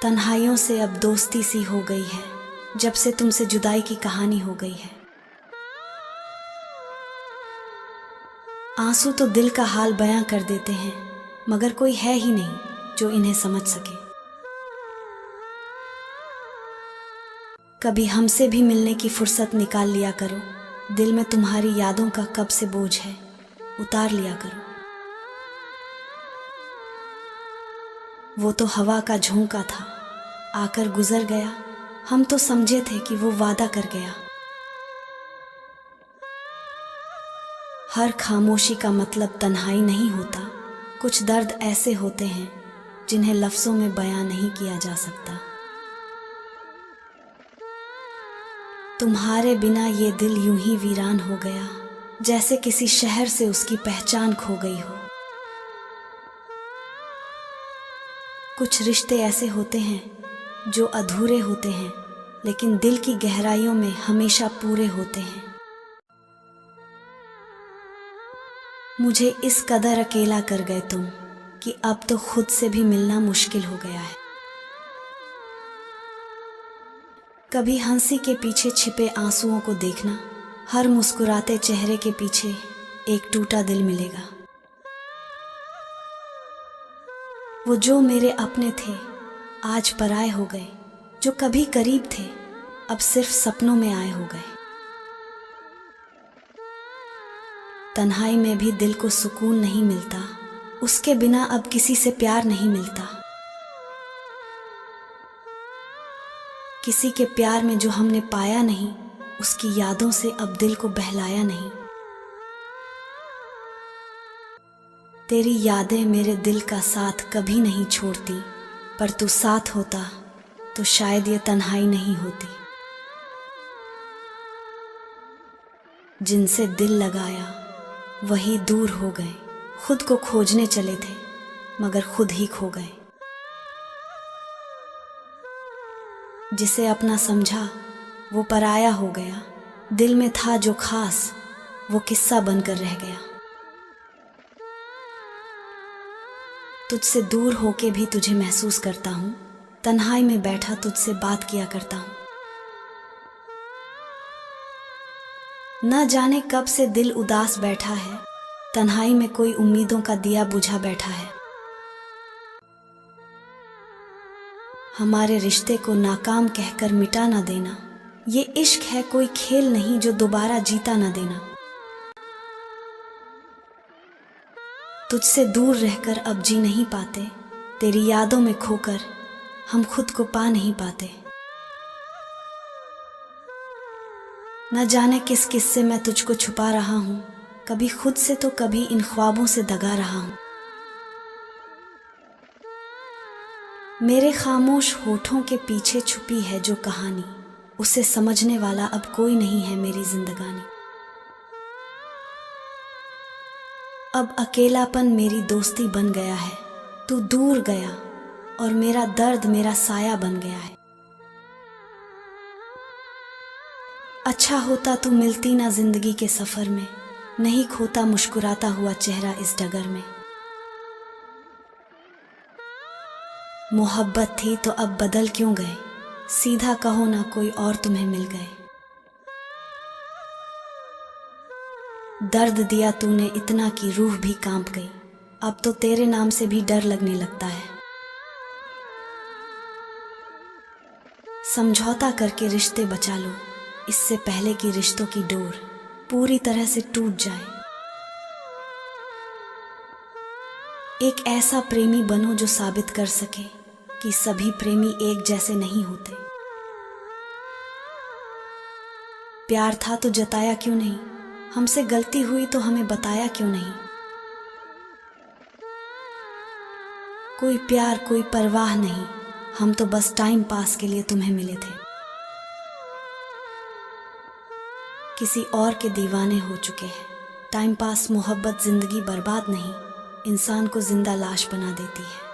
तन्हाइयों से अब दोस्ती सी हो गई है, जब से तुमसे जुदाई की कहानी हो गई है। आंसू तो दिल का हाल बयां कर देते हैं, मगर कोई है ही नहीं जो इन्हें समझ सके। कभी हमसे भी मिलने की फुर्सत निकाल लिया करो, दिल में तुम्हारी यादों का कब से बोझ है उतार लिया करो। वो तो हवा का झोंका था, आकर गुजर गया, हम तो समझे थे कि वो वादा कर गया। हर खामोशी का मतलब तन्हाई नहीं होता, कुछ दर्द ऐसे होते हैं जिन्हें लफ्ज़ों में बयां नहीं किया जा सकता। तुम्हारे बिना ये दिल यूं ही वीरान हो गया, जैसे किसी शहर से उसकी पहचान खो गई हो। कुछ रिश्ते ऐसे होते हैं जो अधूरे होते हैं, लेकिन दिल की गहराइयों में हमेशा पूरे होते हैं। मुझे इस कदर अकेला कर गए तुम कि अब तो खुद से भी मिलना मुश्किल हो गया है। कभी हंसी के पीछे छिपे आंसुओं को देखना, हर मुस्कुराते चेहरे के पीछे एक टूटा दिल मिलेगा। वो जो मेरे अपने थे आज पराए हो गए, जो कभी करीब थे अब सिर्फ सपनों में आए हो गए। तन्हाई में भी दिल को सुकून नहीं मिलता, उसके बिना अब किसी से प्यार नहीं मिलता। किसी के प्यार में जो हमने पाया नहीं, उसकी यादों से अब दिल को बहलाया नहीं। तेरी यादें मेरे दिल का साथ कभी नहीं छोड़ती, पर तू साथ होता तो शायद ये तन्हाई नहीं होती। जिनसे दिल लगाया वही दूर हो गए, खुद को खोजने चले थे मगर खुद ही खो गए। जिसे अपना समझा वो पराया हो गया, दिल में था जो खास वो किस्सा बनकर रह गया। तुझसे दूर होके भी तुझे महसूस करता हूँ, तन्हाई में बैठा तुझसे बात किया करता हूँ। न जाने कब से दिल उदास बैठा है, तन्हाई में कोई उम्मीदों का दिया बुझा बैठा है। हमारे रिश्ते को नाकाम कहकर मिटा ना देना, ये इश्क है कोई खेल नहीं जो दोबारा जीता ना देना। तुझसे दूर रहकर अब जी नहीं पाते, तेरी यादों में खोकर हम खुद को पा नहीं पाते। न जाने किस किस्से मैं तुझको छुपा रहा हूँ, कभी खुद से तो कभी इन ख्वाबों से दगा रहा हूँ। मेरे खामोश होठों के पीछे छुपी है जो कहानी, उसे समझने वाला अब कोई नहीं है मेरी जिंदगानी। अब अकेलापन मेरी दोस्ती बन गया है, तू दूर गया और मेरा दर्द मेरा साया बन गया है। अच्छा होता तू मिलती ना जिंदगी के सफर में, नहीं खोता मुस्कुराता हुआ चेहरा इस डगर में। मोहब्बत थी तो अब बदल क्यों गए, सीधा कहो ना कोई और तुम्हें मिल गए। दर्द दिया तूने इतना कि रूह भी कांप गई, अब तो तेरे नाम से भी डर लगने लगता है। समझौता करके रिश्ते बचा लो, इससे पहले कि रिश्तों की डोर पूरी तरह से टूट जाए। एक ऐसा प्रेमी बनो जो साबित कर सके कि सभी प्रेमी एक जैसे नहीं होते। प्यार था तो जताया क्यों नहीं, हमसे गलती हुई तो हमें बताया क्यों नहीं। कोई प्यार कोई परवाह नहीं, हम तो बस टाइम पास के लिए तुम्हें मिले थे। किसी और के दीवाने हो चुके हैं, टाइम पास मोहब्बत जिंदगी बर्बाद नहीं, इंसान को जिंदा लाश बना देती है।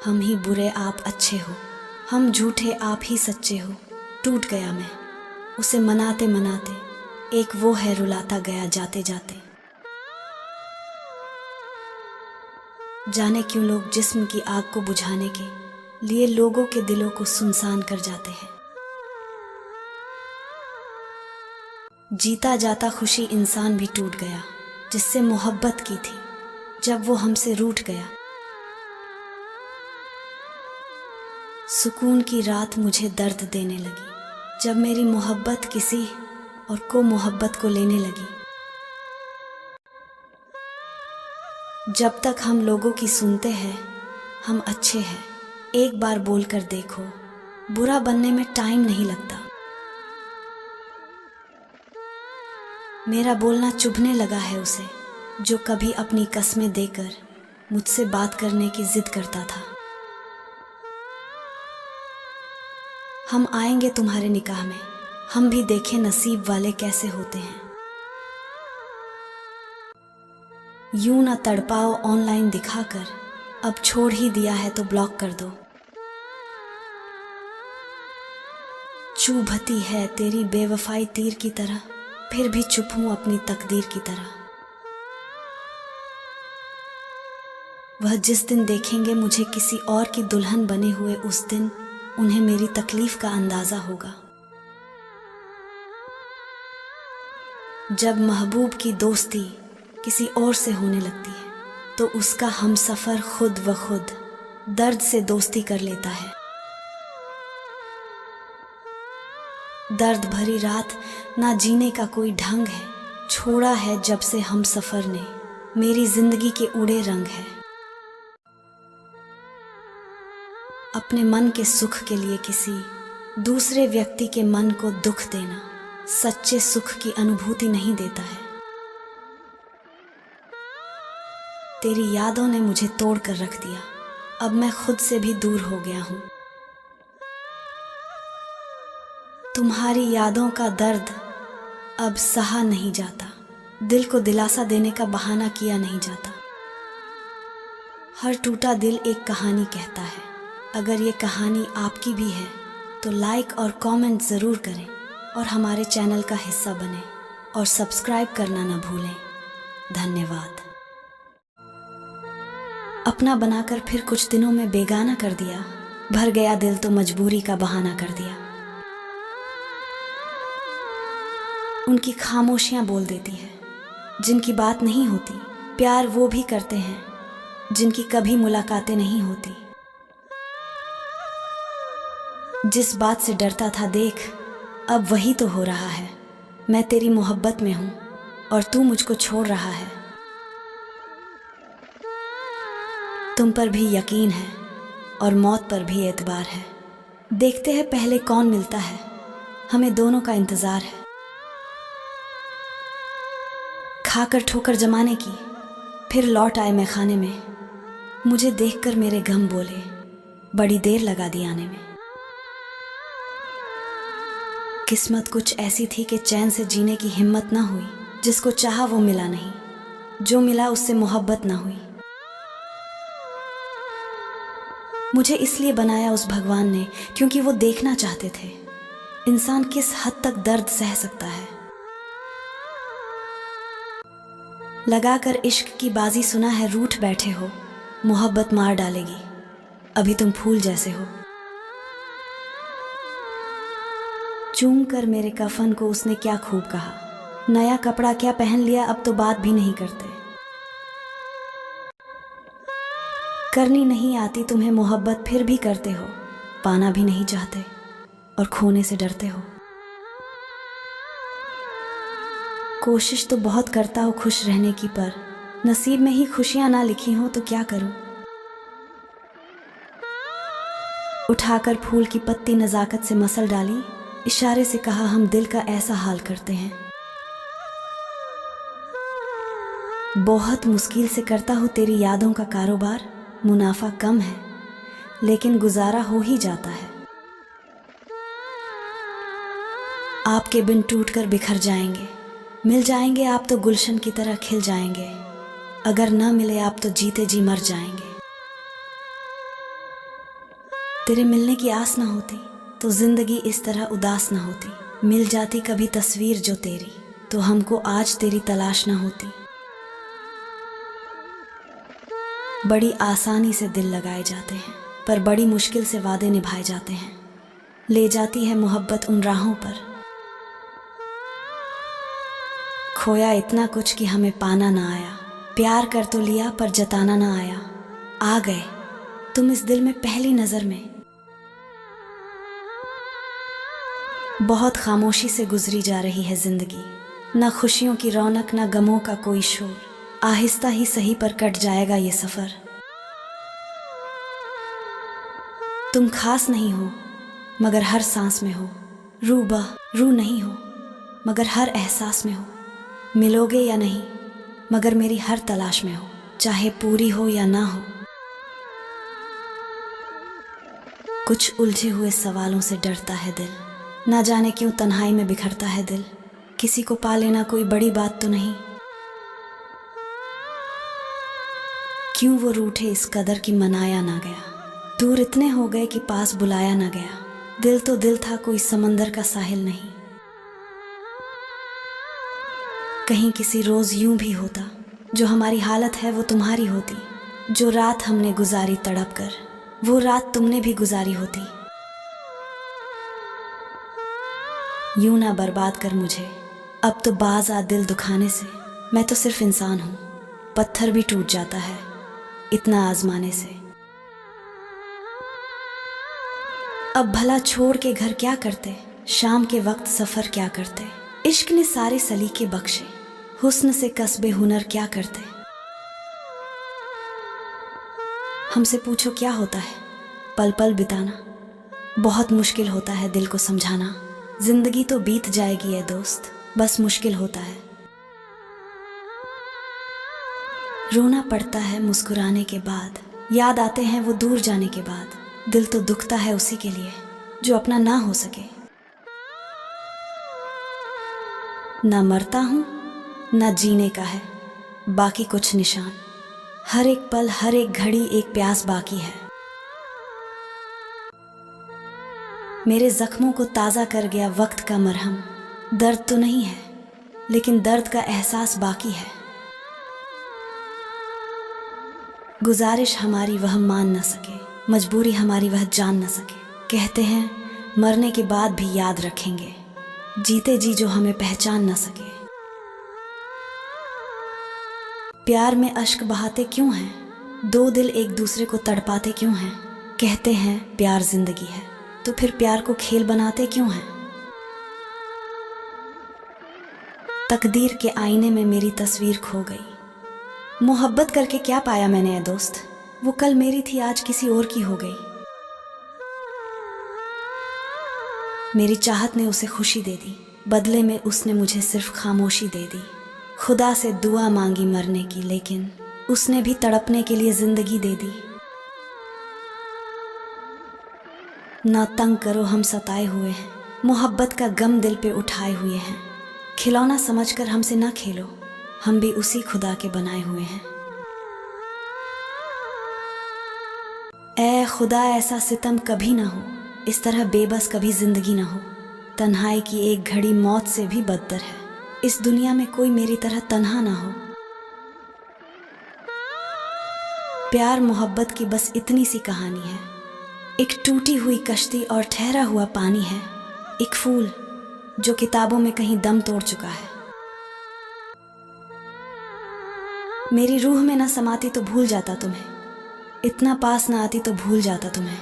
हम ही बुरे आप अच्छे हो, हम झूठे आप ही सच्चे हो। टूट गया मैं उसे मनाते मनाते, एक वो है रुलाता गया जाते जाते। जाने क्यों लोग जिस्म की आग को बुझाने के लिए लोगों के दिलों को सुनसान कर जाते हैं। जीता जाता खुशी इंसान भी टूट गया, जिससे मोहब्बत की थी जब वो हमसे रूठ गया। सुकून की रात मुझे दर्द देने लगी, जब मेरी मोहब्बत किसी और को मोहब्बत को लेने लगी। जब तक हम लोगों की सुनते हैं हम अच्छे हैं, एक बार बोल कर देखो, बुरा बनने में टाइम नहीं लगता। मेरा बोलना चुभने लगा है उसे, जो कभी अपनी कस्में देकर मुझसे बात करने की जिद करता था। हम आएंगे तुम्हारे निकाह में, हम भी देखें नसीब वाले कैसे होते हैं। यूं ना तड़पाओ ऑनलाइन दिखाकर, अब छोड़ ही दिया है तो ब्लॉक कर दो। चुभती है तेरी बेवफाई तीर की तरह, फिर भी चुप हूं अपनी तकदीर की तरह। वह जिस दिन देखेंगे मुझे किसी और की दुल्हन बने हुए, उस दिन उन्हें मेरी तकलीफ का अंदाजा होगा। जब महबूब की दोस्ती किसी और से होने लगती है, तो उसका हमसफर खुद व खुद दर्द से दोस्ती कर लेता है। दर्द भरी रात ना जीने का कोई ढंग है, छोड़ा है जब से हमसफर ने मेरी जिंदगी के उड़े रंग है। अपने मन के सुख के लिए किसी दूसरे व्यक्ति के मन को दुख देना सच्चे सुख की अनुभूति नहीं देता है। तेरी यादों ने मुझे तोड़ कर रख दिया, अब मैं खुद से भी दूर हो गया हूं। तुम्हारी यादों का दर्द अब सहा नहीं जाता, दिल को दिलासा देने का बहाना किया नहीं जाता। हर टूटा दिल एक कहानी कहता है, अगर ये कहानी आपकी भी है तो लाइक और कमेंट ज़रूर करें और हमारे चैनल का हिस्सा बने और सब्सक्राइब करना ना भूलें। धन्यवाद। अपना बनाकर फिर कुछ दिनों में बेगाना कर दिया, भर गया दिल तो मजबूरी का बहाना कर दिया। उनकी खामोशियां बोल देती है, जिनकी बात नहीं होती। प्यार वो भी करते हैं जिनकी कभी मुलाकातें नहीं होती। जिस बात से डरता था देख, अब वही तो हो रहा है। मैं तेरी मोहब्बत में हूं और तू मुझको छोड़ रहा है। तुम पर भी यकीन है और मौत पर भी एतबार है। देखते हैं पहले कौन मिलता है, हमें दोनों का इंतज़ार है। खाकर ठोकर जमाने की फिर लौट आए मैं खाने में। मुझे देखकर मेरे गम बोले, बड़ी देर लगा दी आने में। किस्मत कुछ ऐसी थी कि चैन से जीने की हिम्मत ना हुई। जिसको चाहा वो मिला नहीं, जो मिला उससे मोहब्बत ना हुई। मुझे इसलिए बनाया उस भगवान ने क्योंकि वो देखना चाहते थे इंसान किस हद तक दर्द सह सकता है। लगाकर इश्क की बाजी सुना है रूठ बैठे हो, मोहब्बत मार डालेगी, अभी तुम फूल जैसे हो। चूम कर मेरे कफन को उसने क्या खूब कहा, नया कपड़ा क्या पहन लिया, अब तो बात भी नहीं करते। करनी नहीं आती तुम्हें मोहब्बत फिर भी करते हो, पाना भी नहीं चाहते और खोने से डरते हो। कोशिश तो बहुत करता हूँ खुश रहने की, पर नसीब में ही खुशियाँ ना लिखी हो तो क्या करूँ। उठाकर फूल की पत्ती नज़ाकत से मसल डाली, इशारे से कहा हम दिल का ऐसा हाल करते हैं। बहुत मुश्किल से करता हूँ तेरी यादों का कारोबार, मुनाफा कम है लेकिन गुजारा हो ही जाता है। आपके बिन टूटकर बिखर जाएंगे, मिल जाएंगे आप तो गुलशन की तरह खिल जाएंगे, अगर ना मिले आप तो जीते जी मर जाएंगे। तेरे मिलने की आस ना होती तो जिंदगी इस तरह उदास ना होती। मिल जाती कभी तस्वीर जो तेरी तो हमको आज तेरी तलाश ना होती। बड़ी आसानी से दिल लगाए जाते हैं पर बड़ी मुश्किल से वादे निभाए जाते हैं। ले जाती है मोहब्बत उन राहों पर, खोया इतना कुछ कि हमें पाना ना आया। प्यार कर तो लिया पर जताना ना आया। आ गए तुम इस दिल में पहली नजर में। बहुत खामोशी से गुजरी जा रही है जिंदगी, ना खुशियों की रौनक ना गमों का कोई शोर। आहिस्ता ही सही पर कट जाएगा ये सफर। तुम खास नहीं हो मगर हर सांस में हो, रू नहीं हो मगर हर एहसास में हो। मिलोगे या नहीं मगर मेरी हर तलाश में हो, चाहे पूरी हो या ना हो। कुछ उलझे हुए सवालों से डरता है दिल, ना जाने क्यों तन्हाई में बिखरता है दिल। किसी को पा लेना कोई बड़ी बात तो नहीं, क्यों वो रूठे इस कदर की मनाया ना गया। दूर इतने हो गए कि पास बुलाया ना गया। दिल तो दिल था कोई समंदर का साहिल नहीं। कहीं किसी रोज यूं भी होता, जो हमारी हालत है वो तुम्हारी होती। जो रात हमने गुजारी तड़प कर, वो रात तुमने भी गुजारी होती। यूं ना बर्बाद कर मुझे, अब तो बाज आ दिल दुखाने से। मैं तो सिर्फ इंसान हूं, पत्थर भी टूट जाता है इतना आजमाने से। अब भला छोड़ के घर क्या करते, शाम के वक्त सफर क्या करते। इश्क ने सारे सलीके बख्शे, हुस्न से कसबे हुनर क्या करते। हमसे पूछो क्या होता है पल पल बिताना, बहुत मुश्किल होता है दिल को समझाना। जिंदगी तो बीत जाएगी है दोस्त, बस मुश्किल होता है। रोना पड़ता है मुस्कुराने के बाद, याद आते हैं वो दूर जाने के बाद। दिल तो दुखता है उसी के लिए जो अपना ना हो सके। ना मरता हूं ना जीने का है बाकी कुछ निशान। हर एक पल हर एक घड़ी एक प्यास बाकी है। मेरे जख्मों को ताज़ा कर गया वक्त का मरहम। दर्द तो नहीं है लेकिन दर्द का एहसास बाकी है। गुजारिश हमारी वह मान न सके, मजबूरी हमारी वह जान न सके। कहते हैं मरने के बाद भी याद रखेंगे, जीते जी जो हमें पहचान न सके। प्यार में अश्क बहाते क्यों हैं, दो दिल एक दूसरे को तड़पाते क्यों हैं। कहते हैं प्यार जिंदगी है, तो फिर प्यार को खेल बनाते क्यों हैं। तकदीर के आईने में मेरी तस्वीर खो गई। मोहब्बत करके क्या पाया मैंने ए दोस्त, वो कल मेरी थी, आज किसी और की हो गई। मेरी चाहत ने उसे खुशी दे दी, बदले में उसने मुझे सिर्फ खामोशी दे दी। खुदा से दुआ मांगी मरने की, लेकिन उसने भी तड़पने के लिए जिंदगी दे दी। ना तंग करो, हम सताए हुए हैं, मोहब्बत का गम दिल पे उठाए हुए हैं। खिलौना समझकर हमसे ना खेलो, हम भी उसी खुदा के बनाए हुए हैं। ऐ खुदा, ऐसा सितम कभी ना हो, इस तरह बेबस कभी जिंदगी ना हो। तन्हाई की एक घड़ी मौत से भी बदतर है, इस दुनिया में कोई मेरी तरह तन्हा ना हो। प्यार मोहब्बत की बस इतनी सी कहानी है, एक टूटी हुई कश्ती और ठहरा हुआ पानी है। एक फूल जो किताबों में कहीं दम तोड़ चुका है। मेरी रूह में ना समाती तो भूल जाता तुम्हें, इतना पास ना आती तो भूल जाता तुम्हें।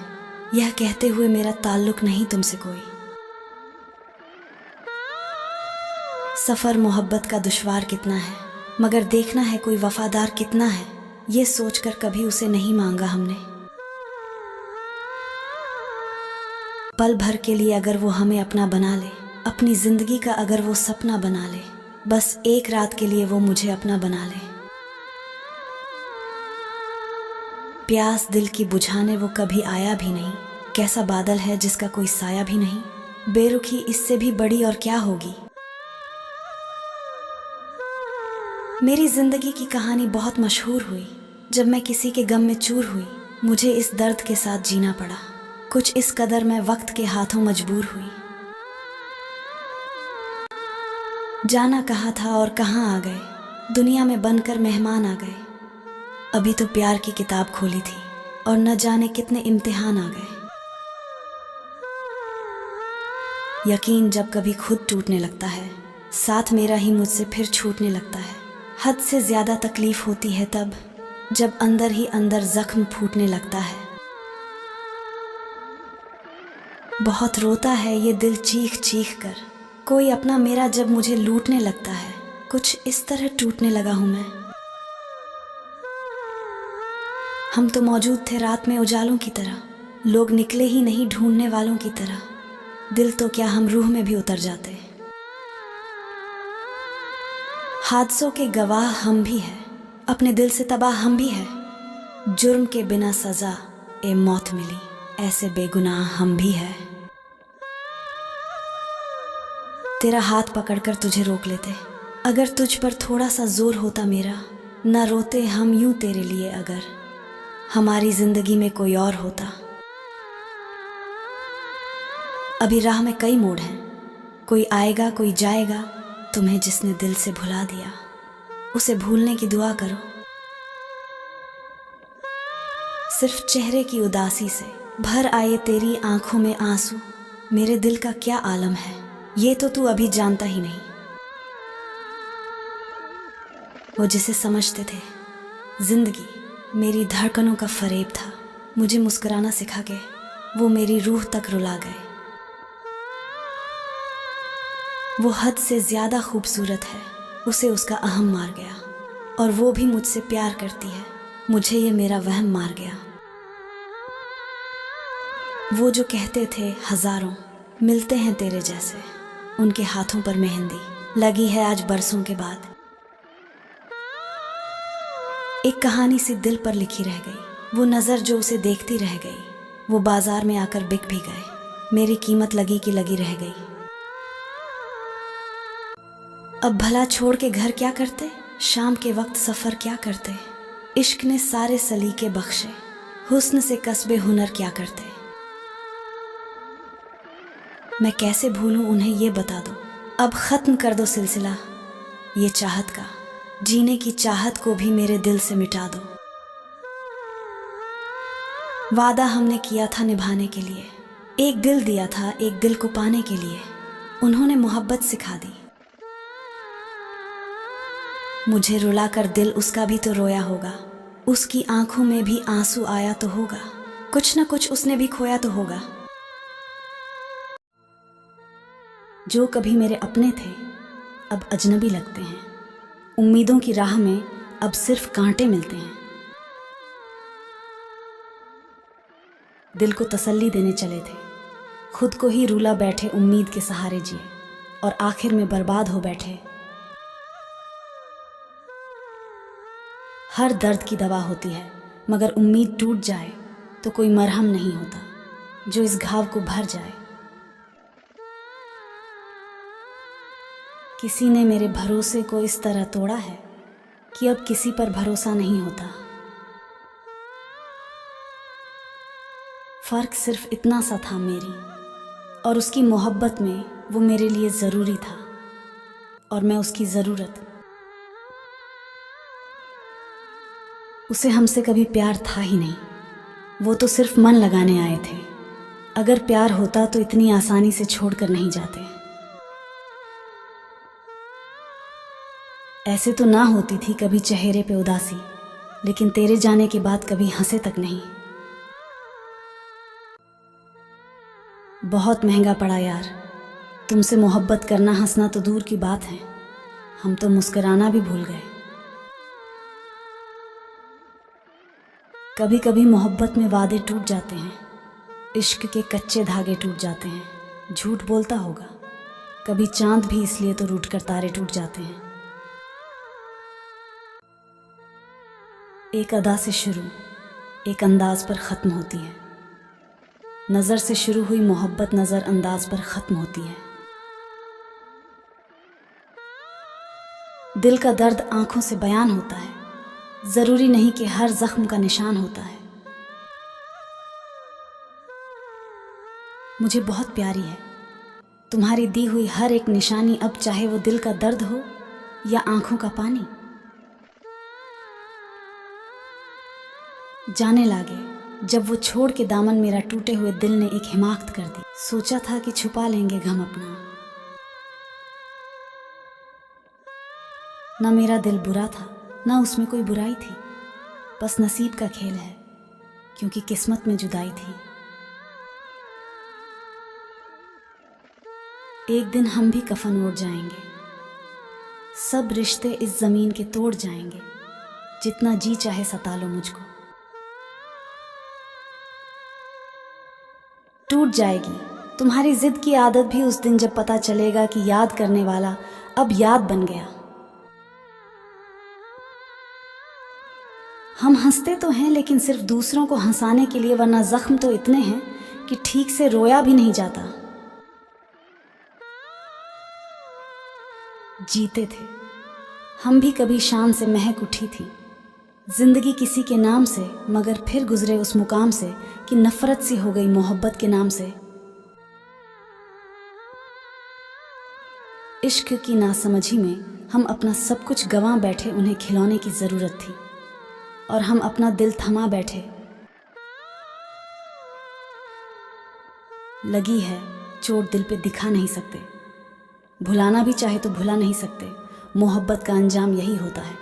यह कहते हुए मेरा ताल्लुक नहीं तुमसे कोई। सफर मोहब्बत का दुश्वार कितना है, मगर देखना है कोई वफादार कितना है। ये सोचकर कभी उसे नहीं मांगा हमने। पल भर के लिए अगर वो हमें अपना बना ले, अपनी जिंदगी का अगर वो सपना बना ले, बस एक रात के लिए वो मुझे अपना बना ले। प्यास दिल की बुझाने वो कभी आया भी नहीं, कैसा बादल है जिसका कोई साया भी नहीं। बेरुखी इससे भी बड़ी और क्या होगी। मेरी जिंदगी की कहानी बहुत मशहूर हुई, जब मैं किसी के गम में चूर हुई। मुझे इस दर्द के साथ जीना पड़ा, कुछ इस कदर मैं वक्त के हाथों मजबूर हुई। जाना कहाँ था और कहाँ आ गए, दुनिया में बनकर मेहमान आ गए। अभी तो प्यार की किताब खोली थी और न जाने कितने इम्तिहान आ गए। यकीन जब कभी खुद टूटने लगता है, साथ मेरा ही मुझसे फिर छूटने लगता है। हद से ज्यादा तकलीफ होती है तब, जब अंदर ही अंदर जख्म फूटने लगता है। बहुत रोता है ये दिल चीख चीख कर, कोई अपना मेरा जब मुझे लूटने लगता है। कुछ इस तरह टूटने लगा हूं मैं। हम तो मौजूद थे रात में उजालों की तरह, लोग निकले ही नहीं ढूंढने वालों की तरह। दिल तो क्या, हम रूह में भी उतर जाते। हादसों के गवाह हम भी हैं, अपने दिल से तबाह हम भी हैं। जुर्म के बिना सजा ए मौत मिली, ऐसे बेगुनाह हम भी हैं। तेरा हाथ पकड़कर तुझे रोक लेते, अगर तुझ पर थोड़ा सा जोर होता मेरा। न रोते हम यूं तेरे लिए, अगर हमारी जिंदगी में कोई और होता। अभी राह में कई मोड़ हैं, कोई आएगा कोई जाएगा। तुम्हें जिसने दिल से भुला दिया, उसे भूलने की दुआ करो। सिर्फ चेहरे की उदासी से भर आए तेरी आंखों में आंसू। मेरे दिल का क्या आलम है, ये तो तू अभी जानता ही नहीं। वो जिसे समझते थे जिंदगी मेरी धड़कनों का फरेब था, मुझे मुस्कुराना सिखा के वो मेरी रूह तक रुला गए। वो हद से ज्यादा खूबसूरत है, उसे उसका अहम मार गया। और वो भी मुझसे प्यार करती है, मुझे ये मेरा वहम मार गया। वो जो कहते थे हजारों मिलते हैं तेरे जैसे, उनके हाथों पर मेहंदी लगी है आज बरसों के बाद। एक कहानी सी दिल पर लिखी रह गई, वो नजर जो उसे देखती रह गई। वो बाजार में आकर बिक भी गए, मेरी कीमत लगी कि लगी रह गई। अब भला छोड़ के घर क्या करते, शाम के वक्त सफर क्या करते। इश्क ने सारे सलीके बख्शे, हुस्न से कस्बे हुनर क्या करते। मैं कैसे भूलूं उन्हें ये बता दो, अब खत्म कर दो सिलसिला ये चाहत का। जीने की चाहत को भी मेरे दिल से मिटा दो। वादा हमने किया था निभाने के लिए, एक दिल दिया था एक दिल को पाने के लिए। उन्होंने मोहब्बत सिखा दी, मुझे रुलाकर दिल उसका भी तो रोया होगा। उसकी आंखों में भी आंसू आया तो होगा, कुछ न कुछ उसने भी खोया तो होगा। जो कभी मेरे अपने थे अब अजनबी लगते हैं, उम्मीदों की राह में अब सिर्फ कांटे मिलते हैं। दिल को तसल्ली देने चले थे, खुद को ही रूला बैठे उम्मीद के सहारे जिए और आखिर में बर्बाद हो बैठे। हर दर्द की दवा होती है, मगर उम्मीद टूट जाए तो कोई मरहम नहीं होता जो इस घाव को भर जाए। किसी ने मेरे भरोसे को इस तरह तोड़ा है कि अब किसी पर भरोसा नहीं होता। फर्क सिर्फ इतना सा था मेरी और उसकी मोहब्बत में, वो मेरे लिए ज़रूरी था और मैं उसकी ज़रूरत। उसे हमसे कभी प्यार था ही नहीं, वो तो सिर्फ मन लगाने आए थे। अगर प्यार होता तो इतनी आसानी से छोड़कर नहीं जाते। ऐसे तो ना होती थी कभी चेहरे पे उदासी, लेकिन तेरे जाने के बाद कभी हंसे तक नहीं। बहुत महंगा पड़ा यार, तुमसे मोहब्बत करना। हंसना तो दूर की बात है, हम तो मुस्कुराना भी भूल गए। कभी कभी मोहब्बत में वादे टूट जाते हैं, इश्क के कच्चे धागे टूट जाते हैं। झूठ बोलता होगा कभी चांद भी, इसलिए तो रूठ कर तारे टूट जाते हैं। एक अदा से शुरू, एक अंदाज पर ख़त्म होती है। नज़र से शुरू हुई मोहब्बत नज़र अंदाज पर ख़त्म होती है। दिल का दर्द आंखों से बयान होता है, ज़रूरी नहीं कि हर ज़ख्म का निशान होता है। मुझे बहुत प्यारी है तुम्हारी दी हुई हर एक निशानी, अब चाहे वो दिल का दर्द हो या आंखों का पानी। जाने लागे जब वो छोड़ के दामन, मेरा टूटे हुए दिल ने एक हिमाकत कर दी। सोचा था कि छुपा लेंगे गम अपना, ना मेरा दिल बुरा था ना उसमें कोई बुराई थी। बस नसीब का खेल है, क्योंकि किस्मत में जुदाई थी। एक दिन हम भी कफन ओढ़ जाएंगे, सब रिश्ते इस जमीन के तोड़ जाएंगे। जितना जी चाहे सता लो मुझको, टूट जाएगी तुम्हारी जिद की आदत भी उस दिन, जब पता चलेगा कि याद करने वाला अब याद बन गया। हम हंसते तो हैं लेकिन सिर्फ दूसरों को हंसाने के लिए, वरना जख्म तो इतने हैं कि ठीक से रोया भी नहीं जाता। जीते थे हम भी कभी शान से, महक उठी थी जिंदगी किसी के नाम से, मगर फिर गुजरे उस मुकाम से कि नफरत सी हो गई मोहब्बत के नाम से। इश्क की नासमझी में हम अपना सब कुछ गंवा बैठे, उन्हें खिलौने की ज़रूरत थी और हम अपना दिल थमा बैठे। लगी है चोट दिल पे, दिखा नहीं सकते। भुलाना भी चाहे तो भुला नहीं सकते। मोहब्बत का अंजाम यही होता है।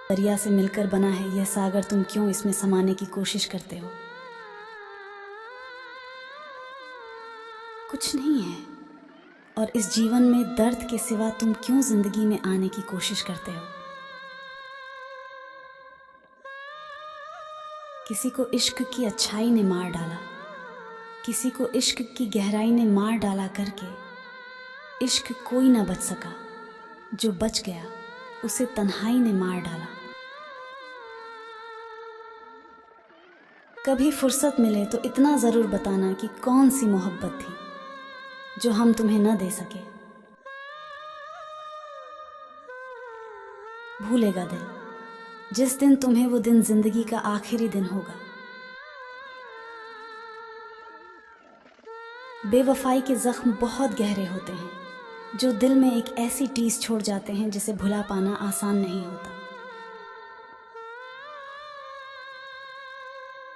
दरिया से मिलकर बना है यह सागर, तुम क्यों इसमें समाने की कोशिश करते हो। कुछ नहीं है और इस जीवन में दर्द के सिवा तुम क्यों जिंदगी में आने की कोशिश करते हो। किसी को इश्क की अच्छाई ने मार डाला, किसी को इश्क की गहराई ने मार डाला करके। इश्क कोई ना बच सका, जो बच गया उसे तन्हाई ने मार डाला। कभी फुर्सत मिले तो इतना ज़रूर बताना कि कौन सी मोहब्बत थी जो हम तुम्हें न दे सके। भूलेगा दिल जिस दिन तुम्हें, वो दिन जिंदगी का आखिरी दिन होगा। बेवफाई के जख्म बहुत गहरे होते हैं, जो दिल में एक ऐसी टीस छोड़ जाते हैं जिसे भुला पाना आसान नहीं होता।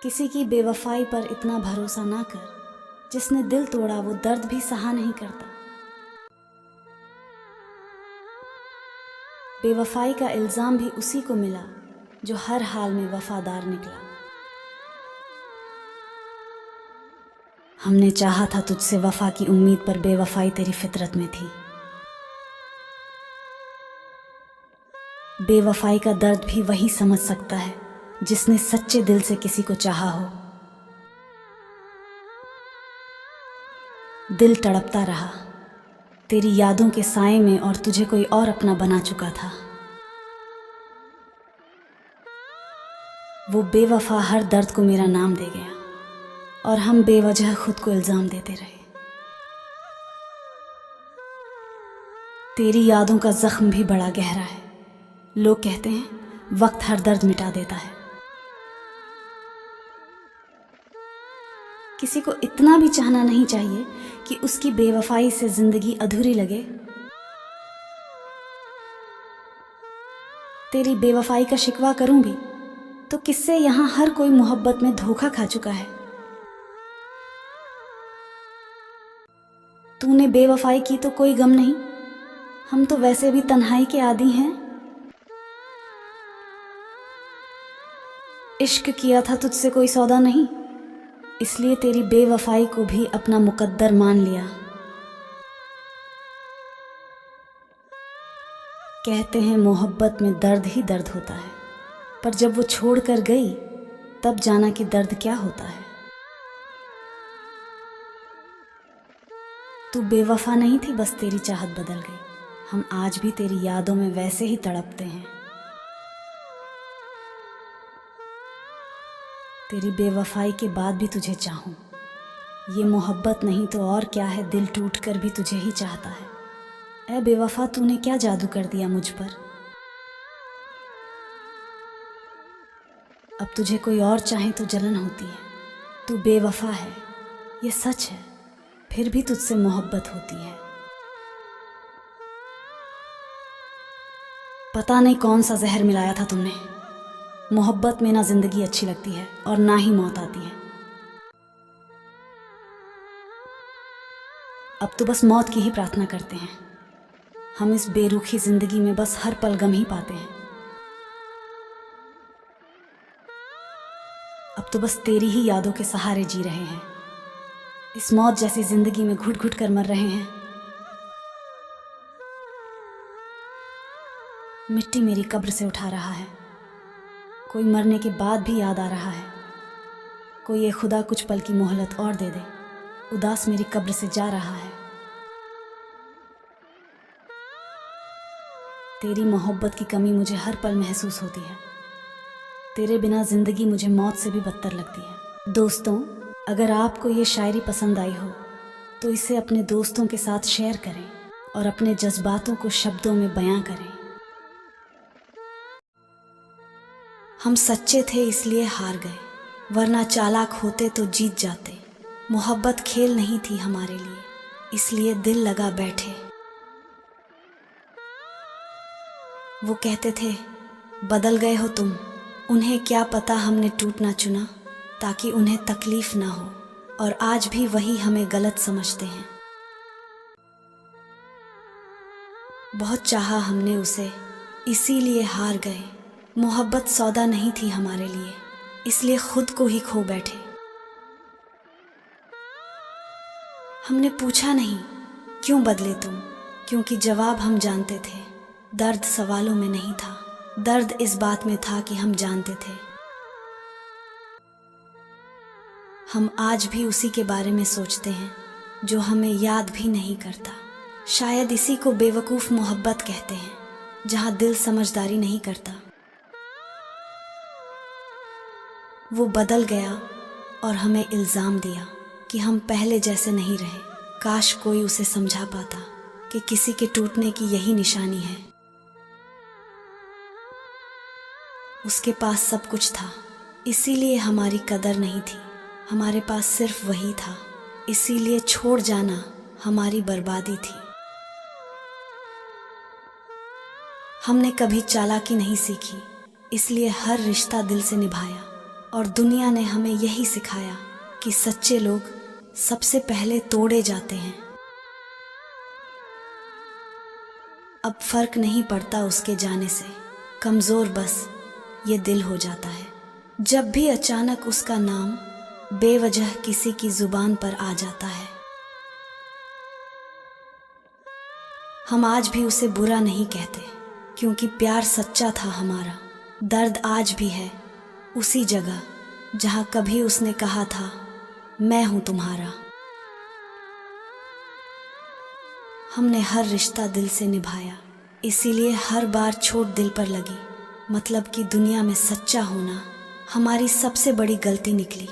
किसी की बेवफाई पर इतना भरोसा ना कर, जिसने दिल तोड़ा वो दर्द भी सहा नहीं करता। बेवफाई का इल्ज़ाम भी उसी को मिला जो हर हाल में वफादार निकला। हमने चाहा था तुझसे वफा की उम्मीद पर, बेवफाई तेरी फितरत में थी। बेवफाई का दर्द भी वही समझ सकता है जिसने सच्चे दिल से किसी को चाहा हो। दिल तड़पता रहा तेरी यादों के साए में और तुझे कोई और अपना बना चुका था। वो बेवफा हर दर्द को मेरा नाम दे गया और हम बेवजह खुद को इल्ज़ाम देते रहे। तेरी यादों का जख्म भी बड़ा गहरा है। लोग कहते हैं वक्त हर दर्द मिटा देता है। किसी को इतना भी चाहना नहीं चाहिए कि उसकी बेवफाई से जिंदगी अधूरी लगे। तेरी बेवफाई का शिकवा करूंगी तो किससे? यहाँ हर कोई मोहब्बत में धोखा खा चुका है। तूने बेवफाई की तो कोई गम नहीं, हम तो वैसे भी तन्हाई के आदी हैं। इश्क किया था तुझसे कोई सौदा नहीं, इसलिए तेरी बेवफाई को भी अपना मुकद्दर मान लिया। कहते हैं मोहब्बत में दर्द ही दर्द होता है, पर जब वो छोड़ कर गई तब जाना कि दर्द क्या होता है। तू बेवफा नहीं थी, बस तेरी चाहत बदल गई। हम आज भी तेरी यादों में वैसे ही तड़पते हैं। तेरी बेवफाई के बाद भी तुझे चाहूं, ये मोहब्बत नहीं तो और क्या है। दिल टूट कर भी तुझे ही चाहता है। ऐ बेवफा, तूने क्या जादू कर दिया मुझ पर। अब तुझे कोई और चाहे तो जलन होती है। तू बेवफा है, ये सच है, फिर भी तुझसे मोहब्बत होती है। पता नहीं कौन सा जहर मिलाया था तुमने। मोहब्बत में ना जिंदगी अच्छी लगती है और ना ही मौत आती है। अब तो बस मौत की ही प्रार्थना करते हैं। हम इस बेरुखी जिंदगी में बस हर पल गम ही पाते हैं। अब तो बस तेरी ही यादों के सहारे जी रहे हैं। इस मौत जैसी जिंदगी में घुट घुट कर मर रहे हैं। मिट्टी मेरी कब्र से उठा रहा है, कोई मरने के बाद भी याद आ रहा है। कोई ये खुदा कुछ पल की मोहलत और दे दे, उदास मेरी कब्र से जा रहा है। तेरी मोहब्बत की कमी मुझे हर पल महसूस होती है। तेरे बिना जिंदगी मुझे मौत से भी बदतर लगती है। दोस्तों, अगर आपको ये शायरी पसंद आई हो तो इसे अपने दोस्तों के साथ शेयर करें और अपने जज्बातों को शब्दों में बयां करें। हम सच्चे थे इसलिए हार गए, वरना चालाक होते तो जीत जाते। मोहब्बत खेल नहीं थी हमारे लिए, इसलिए दिल लगा बैठे। वो कहते थे बदल गए हो तुम, उन्हें क्या पता हमने टूटना चुना ताकि उन्हें तकलीफ ना हो, और आज भी वही हमें गलत समझते हैं। बहुत चाहा हमने उसे, इसीलिए हार गए। मोहब्बत सौदा नहीं थी हमारे लिए, इसलिए खुद को ही खो बैठे। हमने पूछा नहीं क्यों बदले तुम, क्योंकि जवाब हम जानते थे। दर्द सवालों में नहीं था, दर्द इस बात में था कि हम जानते थे। हम आज भी उसी के बारे में सोचते हैं जो हमें याद भी नहीं करता। शायद इसी को बेवकूफ़ मोहब्बत कहते हैं, जहाँ दिल समझदारी नहीं करता। वो बदल गया और हमें इल्ज़ाम दिया कि हम पहले जैसे नहीं रहे। काश कोई उसे समझा पाता कि किसी के टूटने की यही निशानी है। उसके पास सब कुछ था, इसीलिए हमारी कदर नहीं थी। हमारे पास सिर्फ वही था, इसीलिए छोड़ जाना हमारी बर्बादी थी। हमने कभी चालाकी नहीं सीखी, इसलिए हर रिश्ता दिल से निभाया। और दुनिया ने हमें यही सिखाया कि सच्चे लोग सबसे पहले तोड़े जाते हैं। अब फर्क नहीं पड़ता उसके जाने से, कमज़ोर बस ये दिल हो जाता है। जब भी अचानक उसका नाम बेवजह किसी की जुबान पर आ जाता है। हम आज भी उसे बुरा नहीं कहते, क्योंकि प्यार सच्चा था हमारा। दर्द आज भी है, उसी जगह जहाँ कभी उसने कहा था मैं हूँ तुम्हारा। हमने हर रिश्ता दिल से निभाया, इसीलिए हर बार चोट दिल पर लगी। मतलब कि दुनिया में सच्चा होना हमारी सबसे बड़ी गलती निकली।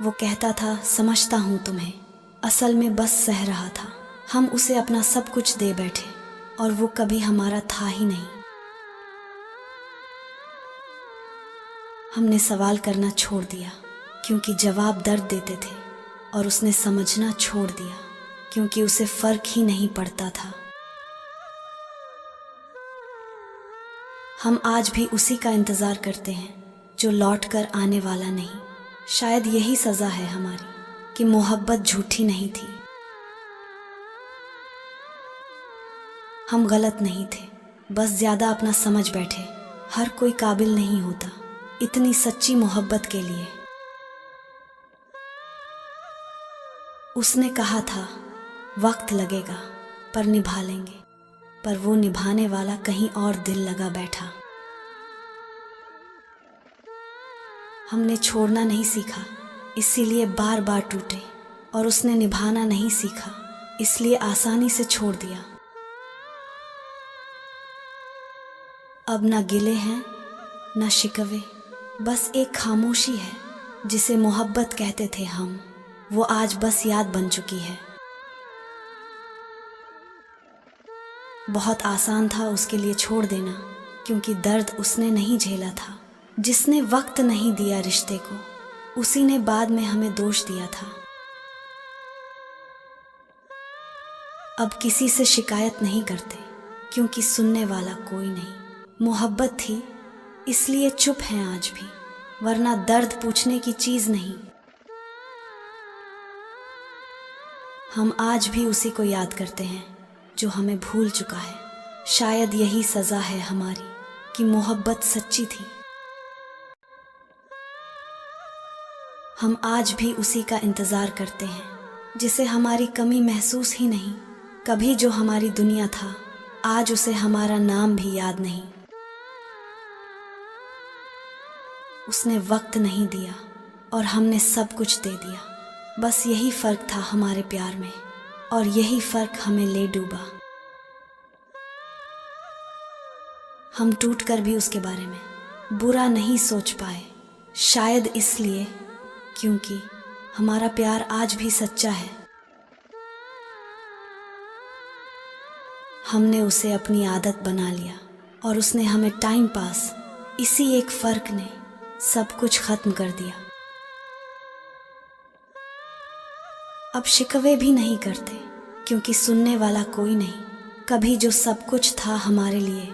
वो कहता था समझता हूँ तुम्हें, असल में बस सह रहा था। हम उसे अपना सब कुछ दे बैठे और वो कभी हमारा था ही नहीं। हमने सवाल करना छोड़ दिया क्योंकि जवाब दर्द देते थे, और उसने समझना छोड़ दिया क्योंकि उसे फर्क ही नहीं पड़ता था। हम आज भी उसी का इंतज़ार करते हैं जो लौट कर आने वाला नहीं। शायद यही सज़ा है हमारी कि मोहब्बत झूठी नहीं थी। हम गलत नहीं थे, बस ज़्यादा अपना समझ बैठे। हर कोई काबिल नहीं होता इतनी सच्ची मोहब्बत के लिए। उसने कहा था वक्त लगेगा पर निभा लेंगे, पर वो निभाने वाला कहीं और दिल लगा बैठा। हमने छोड़ना नहीं सीखा इसीलिए बार बार टूटे, और उसने निभाना नहीं सीखा इसलिए आसानी से छोड़ दिया। अब ना गिले हैं ना शिकवे, बस एक खामोशी है जिसे मोहब्बत कहते थे हम। वो आज बस याद बन चुकी है। बहुत आसान था उसके लिए छोड़ देना, क्योंकि दर्द उसने नहीं झेला था। जिसने वक्त नहीं दिया रिश्ते को, उसी ने बाद में हमें दोष दिया था। अब किसी से शिकायत नहीं करते क्योंकि सुनने वाला कोई नहीं। मोहब्बत थी इसलिए चुप हैं आज भी, वरना दर्द पूछने की चीज़ नहीं। हम आज भी उसी को याद करते हैं जो हमें भूल चुका है। शायद यही सज़ा है हमारी कि मोहब्बत सच्ची थी। हम आज भी उसी का इंतज़ार करते हैं जिसे हमारी कमी महसूस ही नहीं। कभी जो हमारी दुनिया था, आज उसे हमारा नाम भी याद नहीं। उसने वक्त नहीं दिया और हमने सब कुछ दे दिया। बस यही फ़र्क था हमारे प्यार में, और यही फ़र्क हमें ले डूबा। हम टूट कर भी उसके बारे में बुरा नहीं सोच पाए, शायद इसलिए क्योंकि हमारा प्यार आज भी सच्चा है। हमने उसे अपनी आदत बना लिया और उसने हमें टाइम पास। इसी एक फ़र्क ने सब कुछ ख़त्म कर दिया। अब शिकवे भी नहीं करते क्योंकि सुनने वाला कोई नहीं। कभी जो सब कुछ था हमारे लिए,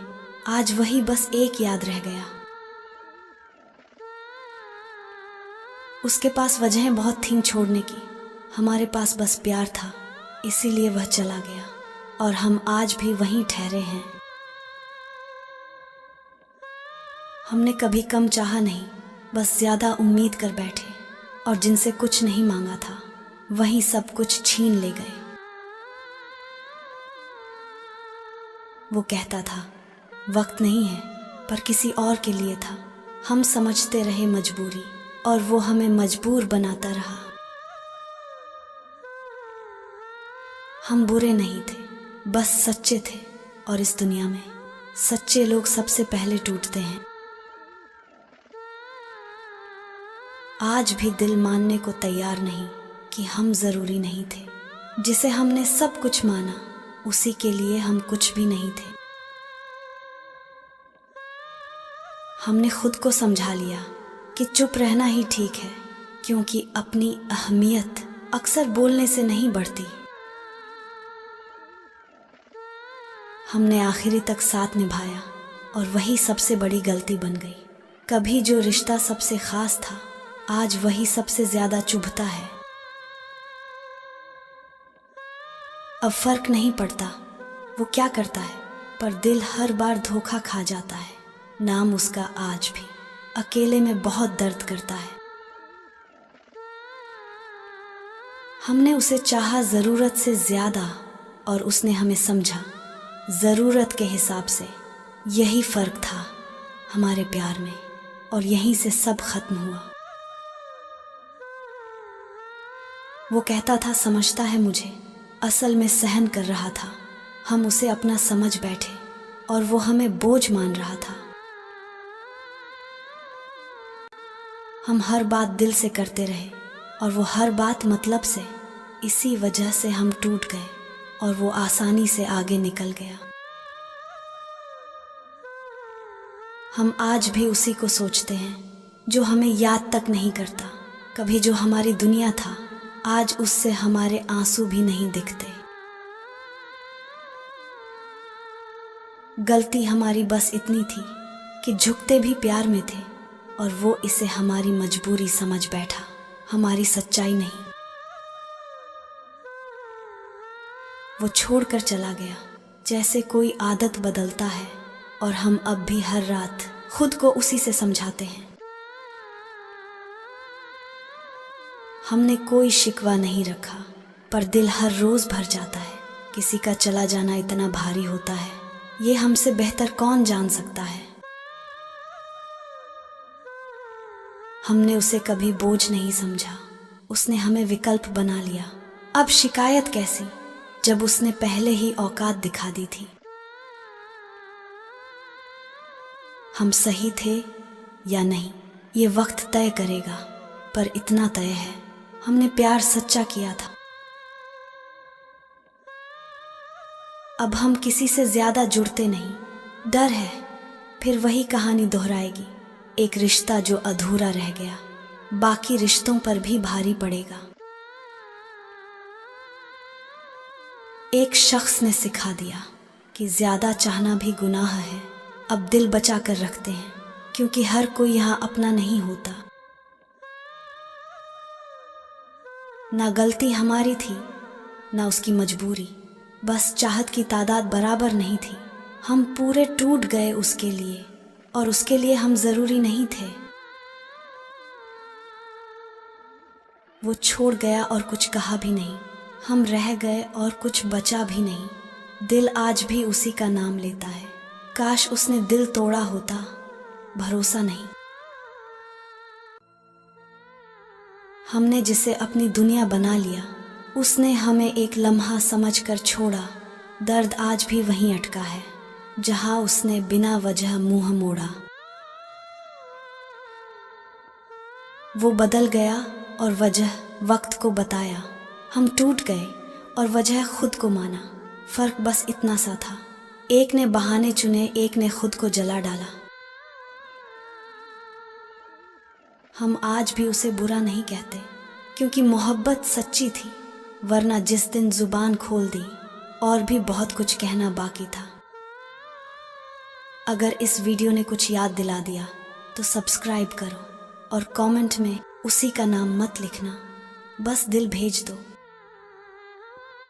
आज वही बस एक याद रह गया। उसके पास वजहें बहुत थीं छोड़ने की, हमारे पास बस प्यार था, इसीलिए वह चला गया और हम आज भी वहीं ठहरे हैं। हमने कभी कम चाहा नहीं, बस ज़्यादा उम्मीद कर बैठे, और जिनसे कुछ नहीं मांगा था वहीं सब कुछ छीन ले गए। वो कहता था वक्त नहीं है, पर किसी और के लिए था। हम समझते रहे मजबूरी, और वो हमें मजबूर बनाता रहा। हम बुरे नहीं थे, बस सच्चे थे, और इस दुनिया में सच्चे लोग सबसे पहले टूटते हैं। आज भी दिल मानने को तैयार नहीं कि हम ज़रूरी नहीं थे। जिसे हमने सब कुछ माना, उसी के लिए हम कुछ भी नहीं थे। हमने खुद को समझा लिया कि चुप रहना ही ठीक है, क्योंकि अपनी अहमियत अक्सर बोलने से नहीं बढ़ती। हमने आखिरी तक साथ निभाया, और वही सबसे बड़ी गलती बन गई। कभी जो रिश्ता सबसे खास था, आज वही सबसे ज़्यादा चुभता है। अब फर्क नहीं पड़ता वो क्या करता है, पर दिल हर बार धोखा खा जाता है। नाम उसका आज भी अकेले में बहुत दर्द करता है। हमने उसे चाहा ज़रूरत से ज़्यादा, और उसने हमें समझा ज़रूरत के हिसाब से। यही फ़र्क था हमारे प्यार में, और यहीं से सब खत्म हुआ। वो कहता था समझता है मुझे, असल में सहन कर रहा था। हम उसे अपना समझ बैठे और वो हमें बोझ मान रहा था। हम हर बात दिल से करते रहे और वो हर बात मतलब से। इसी वजह से हम टूट गए और वो आसानी से आगे निकल गया। हम आज भी उसी को सोचते हैं जो हमें याद तक नहीं करता। कभी जो हमारी दुनिया था, आज उससे हमारे आंसू भी नहीं दिखते। गलती हमारी बस इतनी थी कि झुकते भी प्यार में थे और वो इसे हमारी मजबूरी समझ बैठा, हमारी सच्चाई नहीं। वो छोड़कर चला गया जैसे कोई आदत बदलता है, और हम अब भी हर रात खुद को उसी से समझाते हैं। हमने कोई शिकवा नहीं रखा, पर दिल हर रोज भर जाता है। किसी का चला जाना इतना भारी होता है, ये हमसे बेहतर कौन जान सकता है। हमने उसे कभी बोझ नहीं समझा, उसने हमें विकल्प बना लिया। अब शिकायत कैसी, जब उसने पहले ही औकात दिखा दी थी। हम सही थे या नहीं, ये वक्त तय करेगा, पर इतना तय है, हमने प्यार सच्चा किया था। अब हम किसी से ज्यादा जुड़ते नहीं। डर है फिर वही कहानी दोहराएगी, एक रिश्ता जो अधूरा रह गया, बाकी रिश्तों पर भी भारी पड़ेगा। एक शख्स ने सिखा दिया कि ज्यादा चाहना भी गुनाह है। अब दिल बचा कर रखते हैं, क्योंकि हर कोई यहाँ अपना नहीं होता। ना गलती हमारी थी, ना उसकी मजबूरी, बस चाहत की तादाद बराबर नहीं थी। हम पूरे टूट गए उसके लिए, और उसके लिए हम जरूरी नहीं थे। वो छोड़ गया और कुछ कहा भी नहीं, हम रह गए और कुछ बचा भी नहीं। दिल आज भी उसी का नाम लेता है, काश उसने दिल तोड़ा होता, भरोसा नहीं। हमने जिसे अपनी दुनिया बना लिया, उसने हमें एक लम्हा समझकर छोड़ा। दर्द आज भी वहीं अटका है, जहां उसने बिना वजह मुंह मोड़ा। वो बदल गया और वजह वक्त को बताया। हम टूट गए और वजह खुद को माना। फर्क बस इतना सा था, एक ने बहाने चुने, एक ने खुद को जला डाला। हम आज भी उसे बुरा नहीं कहते, क्योंकि मोहब्बत सच्ची थी, वरना जिस दिन जुबान खोल दी और भी बहुत कुछ कहना बाकी था। अगर इस वीडियो ने कुछ याद दिला दिया तो सब्सक्राइब करो और कमेंट में उसी का नाम मत लिखना, बस दिल भेज दो।